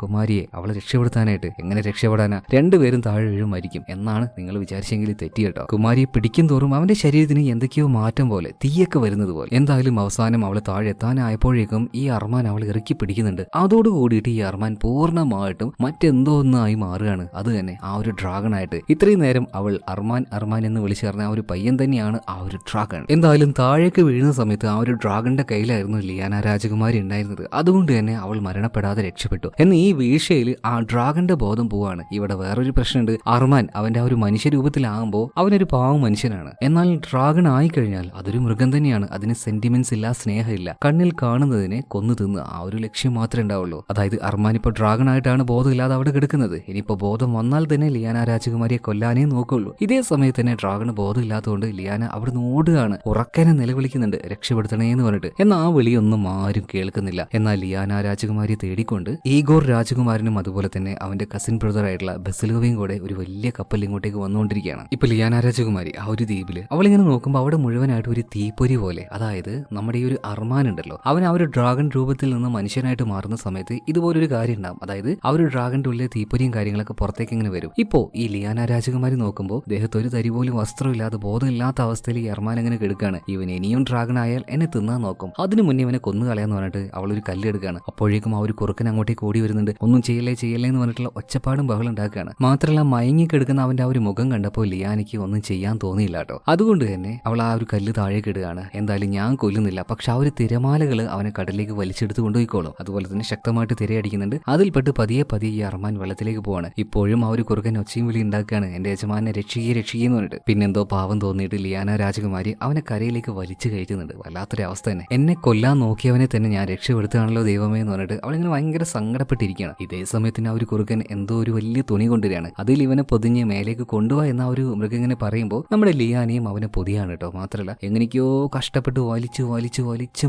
കുമാരിയെ അവളെ രക്ഷപ്പെടുത്താനായിട്ട്. എങ്ങനെ രക്ഷപ്പെടാനാ? രണ്ടുപേരും താഴെ വീഴും മരിക്കും എന്നാണ് നിങ്ങൾ വിചാരിച്ചെങ്കിൽ തെറ്റി കേട്ടോ. കുമാരിയെ പിടിക്കും തോറും അവന്റെ ശരീരത്തിന് എന്തൊക്കെയോ മാറ്റം പോലെ, തീയൊക്കെ വരുന്നത് പോലെ. എന്തായാലും അവസാനം അവളെ താഴെ എത്താനായപ്പോഴേക്കും ഈ അർമാൻ അവളെ ഇറക്കി പിടിക്കുന്നുണ്ട്. അതോട് കൂടിയിട്ട് ഈ അർമാൻ പൂർണ്ണമായിട്ടും മറ്റെന്തോ ഒന്നായി മാറുകയാണ്. അത് തന്നെ ആ ഒരു ഡ്രാഗൺ ആയിട്ട്. ഇത്രയും നേരം അവൾ അർമാൻ അർമാൻ എന്ന് വിളിച്ചു പറഞ്ഞ ആ ഒരു പയ്യൻ തന്നെയാണ് ആ ഒരു ഡ്രാഗൺ. എന്തായാലും താഴേക്ക് വീഴുന്ന സമയത്ത് ആ ഒരു ഡ്രാഗന്റെ കയ്യിലായിരുന്നു ലിയാന രാജകുമാരി ഉണ്ടായിരുന്നത്. അതുകൊണ്ട് തന്നെ അവൾ മരണപ്പെടാതെ രക്ഷപ്പെട്ടു. എന്ന് ഈ വീഴ്ചയിൽ ആ ഡ്രാഗന്റെ ബോധം പോവാണ്. ഇവിടെ വേറൊരു പ്രശ്നമുണ്ട്. അർമാൻ അവന്റെ ആ ഒരു മനുഷ്യരൂപത്തിലാകുമ്പോൾ അവനൊരു പാവം മനുഷ്യനാണ്. എന്നാൽ ഡ്രാഗൺ ആയിക്കഴിഞ്ഞാൽ അതൊരു മൃഗം തന്നെയാണ്. അതിന് സെന്റിമെന്റ്സ് ഇല്ല, സ്നേഹമില്ല. കണ്ണിൽ കാണുന്നതിനെ കൊന്നു തിന്ന് ആ ഒരു ലക്ഷ്യം മാത്രമേ ഉണ്ടാവുള്ളൂ. അതായത് അർമാൻ ഇപ്പൊ ഡ്രാഗൺ ആയിട്ടാണ് ബോധമില്ലാതെ അവിടെ കിടക്കുന്നത്. ഇനിയിപ്പോ ബോധം വന്നാൽ തന്നെ ലിയാന രാജകുമാരിയെ കൊല്ലാനേ നോക്കുള്ളൂ. ഇതേ സമയത്ത് തന്നെ ഡ്രാഗണ് ബോധമില്ലാത്തതുകൊണ്ട് ലിയാന അവിടെ ഓടുകയാണ്. ഉറക്കനെ നിലവിളിക്കുന്നുണ്ട്, രക്ഷപ്പെടുത്തണേ എന്ന് പറഞ്ഞിട്ട്. എന്നാൽ ആ വിളിയൊന്നും ആരും കേൾക്കുന്നില്ല. എന്നാൽ ലിയാന രാജകുമാരിയെ തേടിക്കൊണ്ട് ഈഗോർ രാജകുമാരനും അതുപോലെ തന്നെ അവന്റെ കസിൻ ബ്രദർ ആയിട്ടുള്ള ബസിലോവയും കൂടെ ഒരു വലിയ കപ്പൽ ഇങ്ങോട്ടേക്ക് വന്നുകൊണ്ടിരിക്കുകയാണ്. ഇപ്പൊ ലിയാന രാജകുമാരി ആ ഒരു ദ്വീപില് അവളിങ്ങനെ നോക്കുമ്പോൾ അവിടെ മുഴുവനായിട്ട് ഒരു തീപ്പൊരി പോലെ, അതായത് നമ്മുടെ ഈ ഒരു അർമാൻ ഉണ്ടല്ലോ, അവൻ ആ ഒരു ഡ്രാഗൺ രൂപത്തിൽ നിന്ന് മനുഷ്യനായിട്ട് മാറുന്ന സമയത്ത് ഇതുപോലൊരു കാര്യം ഉണ്ടാവും. അതായത് ആ ഒരു ഡ്രാഗന്റെ ഉള്ളിലെ തീപ്പൊരിയും കാര്യങ്ങളൊക്കെ പുറത്തേക്ക് ഇങ്ങനെ വരും. ഇപ്പോ ഈ ലിയാന രാജകുമാരി നോക്കുമ്പോൾ ദേഹത്ത് ഒരു തരി പോലും വസ്ത്രമില്ലാതെ ബോധമില്ലാത്ത അവസ്ഥയിൽ ഈ അർമാൻ അങ്ങനെ കിടക്കുകയാണ്. ഇവൻ ഇനിയും ഡ്രാഗൺ ആയാൽ എന്നെ തിന്നാൻ നോക്കും, അതിനു മുന്നേ ഇവനെ കൊന്നു കളയാന്ന് പറഞ്ഞിട്ട് അവൾ ഒരു കല്ല് എടുക്കുകയാണ്. അപ്പോഴേക്കും ആ ഒരു കുറുക്കൻ അങ്ങോട്ടേക്ക് ഓടി വരുന്നുണ്ട്. ഒന്നും ചെയ്യല്ലേ ചെയ്യല്ലേ എന്ന് പറഞ്ഞിട്ടുള്ള ഒച്ചപ്പാടും ബഹളം ഉണ്ടാക്കുകയാണ്. മാത്രമല്ല മയങ്ങിക്കെടുക്കുന്ന അവന്റെ ആ ഒരു മുഖം കണ്ടപ്പോൾ ലിയാനയ്ക്ക് ഒന്നും ചെയ്യാൻ തോന്നിയില്ല കേട്ടോ. അതുകൊണ്ട് തന്നെ അവൾ ആ ഒരു കല്ല് താഴേക്ക് ഇടുകയാണ്. എന്തായാലും ഞാൻ കൊല്ലുന്നില്ല, പക്ഷെ ആ ഒരു തിരമാലകൾ അവനെ കടലിലേക്ക് വലിച്ചെടുത്ത് കൊണ്ടുപോയിക്കോളും. അതുപോലെ തന്നെ ശക്തമായിട്ട് തിരയടിക്കുന്നുണ്ട്. അതിൽപ്പെട്ട് പതിയെ പതിയെ ഈ അർമാൻ വെള്ളത്തിലേക്ക് പോവാണ്. ഇപ്പോഴും ആ ഒരു കുറുക്കൻ ഒച്ചയും വിളി ഉണ്ടാക്കുകയാണ്, എന്റെ യജമാനെ രക്ഷിയെന്ന് പറഞ്ഞിട്ട്. പിന്നെന്തോ പാവം തോന്നിയിട്ട് ലിയാന രാജകുമാരി അവനെ കരയിലേക്ക് വലിച്ചു കയറ്റുന്നുണ്ട്. വല്ലാത്തൊരു അവസ്ഥ തന്നെ. എന്നെ കൊല്ലാൻ നോക്കിയവനെ തന്നെ ഞാൻ രക്ഷപ്പെടുത്തുകയാണല്ലോ ദൈവമേ എന്ന് പറഞ്ഞിട്ട് അവളിങ്ങനെ ഭയങ്കര സങ്കടപ്പെട്ടിരിക്കുകയാണ്. ഇതേ സമയത്തിന് ആ ഒരു കുറുക്കൻ എന്തോ ഒരു വലിയ തുണി കൊണ്ടുവരികയാണ്. അതിൽ ഇവനെ പൊതിഞ്ഞ് മേലേക്ക് കൊണ്ടുപോവാ എന്ന ആ ഒരു മൃഗം ഇങ്ങനെ പറയുമ്പോൾ നമ്മുടെ ലിയാനയും അവനെ പൊതിയാണ് കേട്ടോ. മാത്രമല്ല എങ്ങനെയൊക്കെയോ കഷ്ടപ്പെട്ട് വലിച്ച്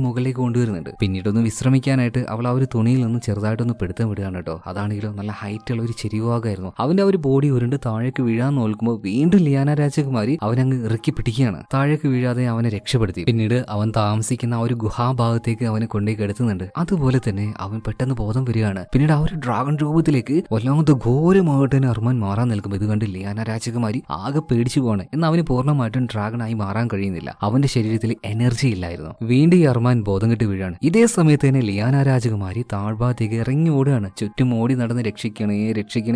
മുകളിലേക്ക് കൊണ്ടുവരുന്നുണ്ട്. പിന്നീടൊന്ന് വിശ്രമിക്കാനായിട്ട് അവൾ ആ ഒരു തുണിയിൽ നിന്ന് ചെറുതായിട്ടൊന്ന് പിടുത്തം വിടുകയാണ് കേട്ടോ. അതാണെങ്കിലും നല്ല ഹൈറ്റുള്ള ഒരു ചെരിവാകായിരുന്നു. അവന്റെ ആ ഒരു ബോഡി ഉരുണ്ട് താഴേക്ക് വീഴാൻ നോക്കുമ്പോൾ വീണ്ടും ലിയാന രാജകുമാരി അവനങ്ങ് ഇറക്കി പിടിക്കുകയാണ്. താഴേക്ക് വീഴാതെ അവനെ രക്ഷപ്പെടുത്തി. പിന്നീട് അവൻ താമസിക്കുന്ന ആ ഒരു ഗുഹാഭാഗത്തേക്ക് അവനെ കൊണ്ടേക്ക് എടുത്തുന്നുണ്ട്. അതുപോലെ തന്നെ അവൻ പെട്ടെന്ന് ബോധം വരികയാണ്. പിന്നീട് ആ ഒരു ഡ്രാഗൺ രൂപത്തിലേക്ക് വല്ലാത്ത ഘോരമായിട്ട് തന്നെ അർമാൻ മാറാൻ നിൽക്കുമ്പോൾ ഇത് കണ്ട് ലിയാന രാജകുമാരി ആകെ പേടിച്ചു പോവാണ്. എന്നാൽ അവന് പൂർണ്ണമായിട്ടും ഡ്രാഗൺ ആയി മാറാൻ കഴിയുന്നില്ല. അവന്റെ ശരീരത്തിൽ എനർജി ഇല്ലായിരുന്നു. വീണ്ടും ഈ അർമാൻ ബോധം കെട്ട് വീഴാണ്. ഇതേ സമയത്ത് തന്നെ ലിയാന രാജകുമാരി താഴ്ഭാഗത്തേക്ക് ഇറങ്ങി ഓടുകയാണ്. ചുറ്റും ഓടി നടന്ന് രക്ഷിക്കണേ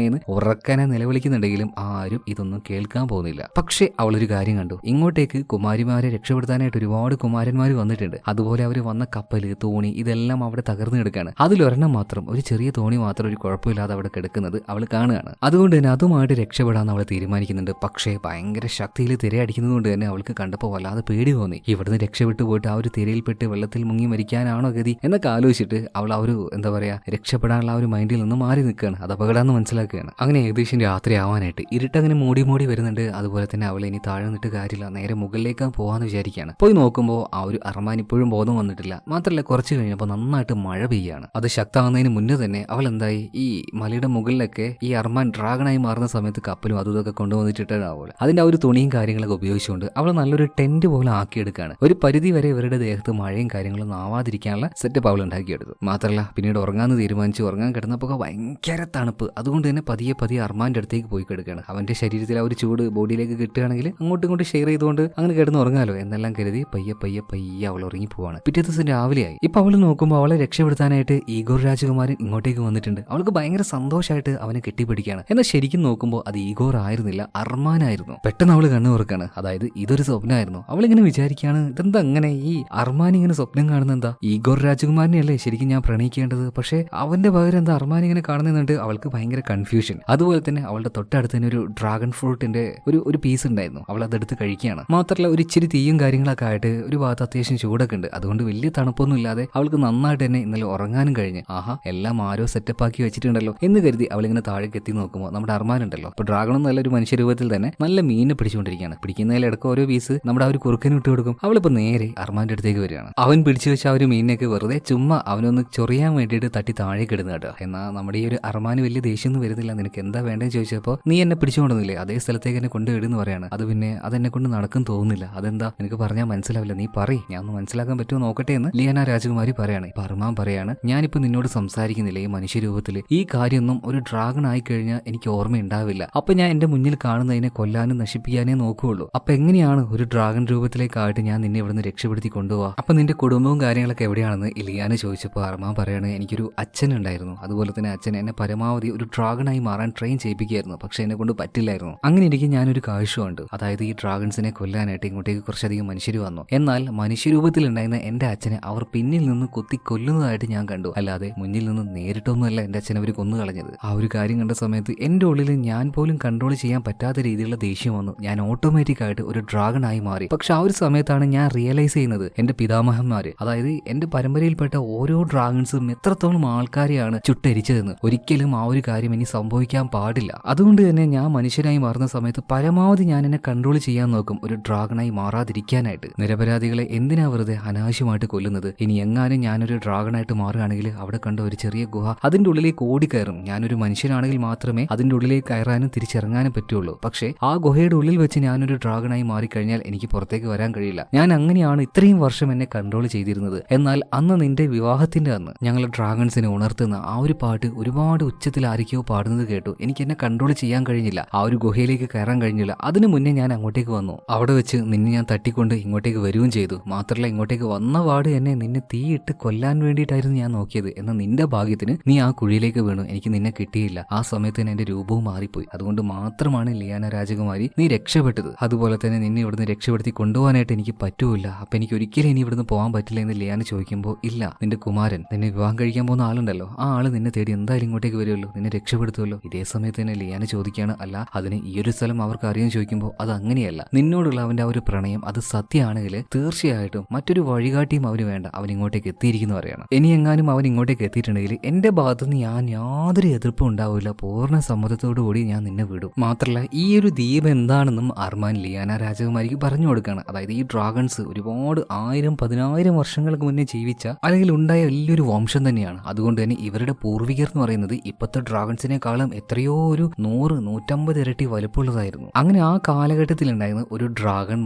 എന്ന് ഉറക്കനെ നിലവിളിക്കുന്നുണ്ടെങ്കിലും ആരും ഇതൊന്നും കേൾക്കാൻ പോകുന്നില്ല. പക്ഷെ അവളൊരു കാര്യം കണ്ടു. ഇങ്ങോട്ടേക്ക് കുമാരിമാരെ രക്ഷപ്പെടുത്താനായിട്ട് ഒരുപാട് കുമാരന്മാർ വന്നിട്ടുണ്ട്. അതുപോലെ അവർ വന്ന കപ്പല്, തോണി ഇതെല്ലാം അവിടെ തകർന്നു കിടക്കുകയാണ്. അതിലൊരെണ്ണം മാത്രം, ഒരു ചെറിയ തോണി മാത്രം ഒരു കുഴപ്പമില്ലാതെ അവിടെ കിടക്കുന്നത് അവൾ കാണുകയാണ്. അതുകൊണ്ട് തന്നെ അതുമായിട്ട് രക്ഷപ്പെടാൻ അവൾ തീരുമാനിക്കുന്നുണ്ട്. പക്ഷേ ഭയങ്കര ശക്തിയിൽ തിരയടിക്കുന്നത് കൊണ്ട് തന്നെ അവൾക്ക് കണ്ടപ്പോൾ വല്ലാതെ പേടി തോന്നി. ഇവിടുന്ന് രക്ഷപ്പെട്ടു പോയിട്ട് ആ ഒരു തിരയിൽപ്പെട്ട് വെള്ളത്തിൽ മുങ്ങി മരിക്കാനാണോ ഗതി എന്നൊക്കെ ആലോചിച്ചിട്ട് അവൾ ആ ഒരു എന്താ പറയാ രക്ഷപ്പെടാനുള്ള ആ ഒരു മൈൻഡിൽ നിന്ന് മാറി നിൽക്കുകയാണ്. അത് അപകടമെന്ന് മനസ്സിലാക്കുകയാണ്. അങ്ങനെ ഏകദേശം രാത്രി ആവാനായിട്ട് ഇരുട്ടങ്ങനെ മൂടി വരുന്നുണ്ട്. അതുപോലെ തന്നെ അവൾ ഇനി താഴെ നിന്നിട്ട് കാര്യമില്ല, നേരെ മുകളിലേക്ക് പോവാന്ന് വിചാരിക്കുകയാണ്. പോയി നോക്കുമ്പോൾ ആ ഒരു അർമാൻ ഇപ്പോഴും ബോധം വന്നിട്ടില്ല. മാത്രമല്ല കുറച്ച് കഴിഞ്ഞപ്പോൾ നന്നായിട്ട് മഴ പെയ്യാണ്. അത് ശക്തമാകുന്നതിന് മുന്നേ തന്നെ അവൾ എന്തായി ഈ മലയുടെ മുകളിലൊക്കെ ഈ അർമാൻ ഡ്രാഗണായി മാറുന്ന സമയത്ത് കപ്പലും അതും ഇതൊക്കെ കൊണ്ടുവന്നിട്ടിട്ടാവുള്ളൂ. അതിന്റെ ആ ഒരു തുണിയും കാര്യങ്ങളൊക്കെ ഉപയോഗിച്ചുകൊണ്ട് അവൾ നല്ലൊരു ടെന്റ് പോലെ ആക്കിയെടുക്കുകയാണ്. ഒരു പരിധി വരെ ഇവരുടെ ദേഹത്ത് മഴയും കാര്യങ്ങളൊന്നും ആവാതിരിക്കാനുള്ള സെറ്റപ്പ് അവൾ ഉണ്ടാക്കിയെടുത്തു. മാത്രമല്ല പിന്നീട് ഉറങ്ങാന്ന് തീരുമാനിച്ചു. ഉറങ്ങാൻ കിടന്നപ്പോൾ ഭയങ്കര തണുപ്പ്. അതുകൊണ്ട് തന്നെ പതിയെ അർമാന്റെ അടുത്തേക്ക് പോയി കിടക്കുകയാണ്. അവന്റെ ശരീരത്തിൽ ആ ഒരു ചൂട് ബോഡിയിലേക്ക് കിട്ടുകയാണെങ്കിൽ അങ്ങോട്ടും ഇങ്ങോട്ട് ഷെയർ ചെയ്തുകൊണ്ട് അങ്ങനെ കിടന്ന് ഉറങ്ങാലോ എന്നെല്ലാം കരുതി പയ്യെ അവൾ ഉറങ്ങി പോവാണ്. പിറ്റേ ദിവസം രാവിലെയായി. ഇപ്പൊ അവൾ നോക്കുമ്പോൾ അവളെ രക്ഷപ്പെടുത്താനായിട്ട് ഈഗോർ രാജകുമാരൻ ഇങ്ങോട്ടേക്ക് വന്നിട്ടുണ്ട്. അവൾക്ക് ഭയങ്കര സന്തോഷമായിട്ട് അവനെ കെട്ടിപ്പിടിക്കുകയാണ്. എന്നാൽ ശരിക്കും നോക്കുമ്പോൾ അത് ഈഗോർ ആയിരുന്നില്ല, അർമാനായിരുന്നു. പെട്ടെന്ന് അവൾ കണ്ണു തുറക്കാണ്. അതായത് ഇതൊരു സ്വപ്നമായിരുന്നു. അവളിങ്ങനെ വിചാരിക്കുകയാണ്, ഇതെന്താ അങ്ങനെ ഈ അർമാൻ ഇങ്ങനെ സ്വപ്നം കാണുന്ന എന്താ? ഈഗോർ രാജകുമാരനെയല്ലേ ശരിക്കും ഞാൻ പ്രണയിക്കേണ്ടത്, പക്ഷെ അവന്റെ പകരം എന്താ അർമാൻ ഇങ്ങനെ കാണുന്നുണ്ട്. അവൾക്ക് ഭയങ്കര കൺഫ്യൂഷൻ. അതുപോലെ തന്നെ അവളുടെ തൊട്ടടുത്ത് തന്നെ ഒരു ഡ്രാഗൺ ഫ്രൂട്ടിന്റെ ഒരു പീസ് ഉണ്ടായിരുന്നു. അവൾ അതെടുത്ത് കഴിക്കുകയാണ്. മാത്രമല്ല ഒരു ഇച്ചിരി തീയും കാര്യങ്ങളൊക്കെ ആയിട്ട് ഒരു ഭാഗത്ത് അത്യാവശ്യം ചൂടൊക്കെ ഉണ്ട്. അതുകൊണ്ട് വലിയ തണുപ്പൊന്നും ഇല്ലാതെ അവൾക്ക് നന്നായിട്ട് തന്നെ ഇന്നലെ ഉറങ്ങാനും കഴിഞ്ഞ് ആഹാ എല്ലാം ആരോ സെറ്റപ്പ് ആക്കി വെച്ചിട്ടുണ്ടല്ലോ എന്ന് കരുതി അവളിങ്ങനെ താഴേക്ക് എത്തി നോക്കുമ്പോൾ നമ്മുടെ അർമാൻ ഉണ്ടല്ലോ, അപ്പൊ ഡ്രാഗണും നല്ലൊരു മനുഷ്യരൂപത്തിൽ തന്നെ നല്ല മീനെ പിടിച്ചുകൊണ്ടിരിക്കുകയാണ്. പിടിക്കുന്നതിലിടക്ക് ഓരോ പീസ് നമ്മുടെ ആ ഒരു കുറുക്കന് ഇട്ട് കൊടുക്കും. അവളിപ്പോ നേരെ അർമാന്റെ അടുത്തേക്ക് വരികയാണ്. അവൻ പിടിച്ചു വെച്ച ആ ഒരു മീനിനൊക്കെ വെറുതെ ചുമ്മാ അവനൊന്ന് ചൊറിയാൻ വേണ്ടിയിട്ട് തട്ടി താഴേക്ക് ഇടുന്ന കേട്ടോ. എന്നാൽ നമ്മുടെ ഈ ഒരു അർമാന് വലിയ ദേഷ്യമൊന്നും വരുന്നില്ല. നിനക്ക് എന്താ വേണ്ടതെന്ന് ചോദിച്ചപ്പോൾ നീ എന്നെ പിടിച്ചുകൊണ്ടുവന്നില്ലേ, അതേ സ്ഥലത്തേക്ക് എന്നെ കൊണ്ടുവിടുന്ന് പറയാണ്. അത് പിന്നെ അതെന്നെ കൊണ്ട് നടക്കും തോന്നുന്നില്ല. അതെന്താ നിനക്ക് പറഞ്ഞാൽ മനസ്സിലാവില്ല, നീ പറയ്, ഞാൻ ഒന്ന് മനസ്സിലാക്കാൻ പറ്റുമോ നോക്കട്ടെ എന്ന് ലിയാന രാജകുമാരി പറയാണ്. ഇപ്പൊ അർമാൻ അർമാൻ പറയാണ്, ഞാനിപ്പോ നിന്നോട് സംസാരിക്കുന്നില്ല ഈ മനുഷ്യരൂപത്തിൽ, ഈ കാര്യമൊന്നും ഒരു ഡ്രാഗൺ ആയി കഴിഞ്ഞാൽ എനിക്ക് ഓർമ്മയുണ്ടാവില്ല. അപ്പൊ ഞാൻ എന്റെ മുന്നിൽ കാണുന്നതിനെ കൊല്ലാനും നശിപ്പിക്കാനേ നോക്കുകയുള്ളൂ. അപ്പൊ എങ്ങനെയാണ് ഒരു ഡ്രാഗൺ രൂപത്തിലേക്കായിട്ട് ഞാൻ നിന്നെ ഇവിടുന്ന് രക്ഷപ്പെടുത്തി കൊണ്ടുപോവാ? അപ്പൊ നിന്റെ കുടുംബവും കാര്യങ്ങളൊക്കെ എവിടെയാണെന്ന് ഇലിയാന ചോദിച്ചപ്പോൾ അർമാൻ പറയാണ്, എനിക്കൊരു അച്ഛൻ ഉണ്ടായിരുന്നു. അതുപോലെ തന്നെ അച്ഛൻ എന്നെ പരമാവധി ഒരു ഡ്രാഗണായി മാറാൻ ട്രെയിൻ ചെയ്യിപ്പിക്കുകയായിരുന്നു. പക്ഷെ എന്നെ കൊണ്ട് പറ്റില്ലായിരുന്നു. അങ്ങനെ എനിക്ക് ഞാനൊരു കാഴ്ചയുണ്ട്. അതായത് ഈ ഡ്രാഗൺസിനെ കൊല്ലാനായിട്ട് ഇങ്ങോട്ടേക്ക് കുറച്ചധികം മനുഷ്യർ വന്നു. എന്നാൽ മനുഷ്യരൂപത്തിൽ ഉണ്ടായിരുന്ന എന്റെ അച്ഛനെ അവർ പിന്നിൽ നിന്ന് കുത്തി കൊല്ലുന്നതായിട്ട് ഞാൻ കണ്ടു. അല്ലാതെ മുന്നിൽ നിന്ന് നേരിട്ടൊന്നുമല്ല എന്റെ അച്ഛനെ അവർ കൊന്നു കളഞ്ഞത്. ആ ഒരു കാര്യം കണ്ട സമയത്ത് എന്റെ ഉള്ളിൽ ഞാൻ പോലും കൺട്രോൾ ചെയ്യാൻ പറ്റാത്ത രീതിയിലുള്ള ദേഷ്യം വന്നു. ഞാൻ ഓട്ടോമാറ്റിക് ആയിട്ട് ഒരു ഡ്രാഗൺ ആയി മാറി. പക്ഷെ ആ ഒരു സമയത്താണ് ഞാൻ റിയലൈസ് ചെയ്യുന്നത് എന്റെ പിതാമഹന്മാര്, അതായത് എന്റെ പരമ്പരയിൽപ്പെട്ട ഓരോ ഡ്രാഗൺസും എത്രത്തോളം ആൾക്കാരെയാണ് ചുട്ടരിച്ചതെന്ന്. ഒരിക്കലും ആ ഒരു കാര്യം ഇനി സംഭവിക്കാൻ പാടില്ല. അതുകൊണ്ട് തന്നെ ഞാൻ മനുഷ്യനായി മാറുന്ന സമയത്ത് പരമാവധി ഞാൻ എന്നെ കൺട്രോൾ ചെയ്യാൻ നോക്കും, ഒരു ഡ്രാഗണായി മാറാതിരിക്കാനായിട്ട്. നിരപരാധികളെ എന്തിനാ വെറുതെ അനാവശ്യമായിട്ട് കൊല്ലുന്നത്? ഇനി എങ്ങാനും ഞാനൊരു ഡ്രാഗണായിട്ട് മാറുകയാണെങ്കിൽ അവിടെ കണ്ട ഒരു ചെറിയ ഗുഹ, അതിന്റെ ഉള്ളിലേക്ക് ഓടിക്കയറും. ഞാനൊരു മനുഷ്യനാണെങ്കിൽ മാത്രമേ അതിന്റെ ഉള്ളിലേക്ക് കയറാനും തിരിച്ചിറങ്ങാനും പറ്റുള്ളൂ. പക്ഷേ ആ ഗുഹയുടെ ഉള്ളിൽ വെച്ച് ഞാനൊരു ഡ്രാഗണായി മാറിക്കഴിഞ്ഞാൽ എനിക്ക് പുറത്തേക്ക് വരാൻ കഴിയില്ല. ഞാൻ അങ്ങനെയാണ് ഇത്രയും വർഷം എന്നെ കൺട്രോൾ ചെയ്തിരുന്നത്. എന്നാൽ അന്ന് നിന്റെ വിവാഹത്തിന്റെ അന്ന് ഞങ്ങൾ ഡ്രാഗൺസിനെ ഉണർത്തുന്ന ആ ഒരു പാട്ട് ഒരുപാട് ഉച്ചത്തിൽ ആരൊക്കെയോ പാടുന്നത് കേട്ടു. എനിക്ക് എന്നെ കൺട്രോൾ ചെയ്യാൻ കഴിഞ്ഞില്ല. ആ ഒരു ഗുഹയിലേക്ക് കയറാൻ കഴിഞ്ഞില്ല. അതിനു മുന്നേ ഞാൻ അങ്ങോട്ടേക്ക് വന്നു. അവിടെ വെച്ച് നിന്നെ ഞാൻ തട്ടിക്കൊണ്ട് ഇങ്ങോട്ടേക്ക് വരികയും ചെയ്തു. മാത്രമല്ല ഇങ്ങോട്ടേക്ക് വന്ന പാട് എന്നെ നിന്നെ തീയിട്ട് കൊല്ലാൻ വേണ്ടിയിട്ടായിരുന്നു ഞാൻ നോക്കിയത്. എന്നാൽ നിന്റെ ഭാഗ്യത്തിന് നീ ആ കുഴിയിലേക്ക് വീണു. എനിക്ക് നിന്നെ കിട്ടിയില്ല. ആ സമയത്ത് തന്നെ എന്റെ രൂപവും മാറിപ്പോയി. അതുകൊണ്ട് മാത്രമാണ് ലിയാന രാജകുമാരി നീ രക്ഷപ്പെട്ടത്. അതുപോലെ തന്നെ നിന്നെ ഇവിടുന്ന് രക്ഷപ്പെടുത്തി കൊണ്ടുപോകാനായിട്ട് എനിക്ക് പറ്റൂല. അപ്പൊ എനിക്ക് ഒരിക്കലും ഇനി ഇവിടുന്ന് പോകാൻ പറ്റില്ല എന്ന് ലിയാന ചോദിക്കുമ്പോൾ, ഇല്ല, നിന്റെ കുമാരൻ, നിന്നെ വിവാഹം കഴിക്കാൻ പോകുന്ന ആളുണ്ടല്ലോ, ആ ആള് നിന്നെ തേടി എന്തായാലും ഇങ്ങോട്ടേക്ക് വരുമല്ലോ, നിന്നെ രക്ഷപ്പെടുത്തുമല്ലോ. ഇതേ സമയത്ത് തന്നെ ലിയാന ചോദിക്കുകയാണ്, അല്ല അതിന് ഈ ഒരു സ്ഥലം അവർക്ക് അറിയാൻ ചോദിക്കുമ്പോൾ, അത് അങ്ങനെയല്ല. നിന്നോടുള്ള അവന്റെ ആ ഒരു പ്രണയം അത് സത്യമാണെങ്കിൽ തീർച്ചയായിട്ടും മറ്റൊരു വഴികാട്ടിയും അവന് വേണ്ട. അവൻ ഇങ്ങോട്ടേക്ക് എത്തിയിരിക്കുന്നു പറയണം. ഇനി എങ്ങാനും അവൻ ഇങ്ങോട്ടേക്ക് എത്തിയിട്ടുണ്ടെങ്കിൽ എന്റെ ഭാഗത്തുനിന്ന് ഞാൻ യാതൊരു എതിർപ്പും ഉണ്ടാവില്ല. പൂർണ്ണ സമ്മതത്തോടു കൂടി ഞാൻ നിന്നെ വിടും. മാത്രമല്ല ഈ ഒരു ദ്വീപ് എന്താണെന്നും അർമാൻ ലിയാന രാജകുമാരിക്ക് പറഞ്ഞു കൊടുക്കുകയാണ്. അതായത് ഈ ഡ്രാഗൺസ് ഒരുപാട് 1000-10,000 വർഷങ്ങൾക്ക് മുന്നേ ജീവിച്ച അല്ലെങ്കിൽ ഉണ്ടായ വലിയൊരു വംശം തന്നെയാണ്. അതുകൊണ്ട് തന്നെ ഇവരുടെ പൂർവികർ എന്ന് പറയുന്നത് ഇപ്പോഴത്തെ ഡ്രാഗൺസിനെക്കാളും എത്രയോ ഒരു 100-150 ഇരട്ടി വലുപ്പമുള്ളതായിരുന്നു. അങ്ങനെ ആ കാലഘട്ടത്തിൽ ഉണ്ടായിരുന്ന ഒരു ഡ്രാഗൺ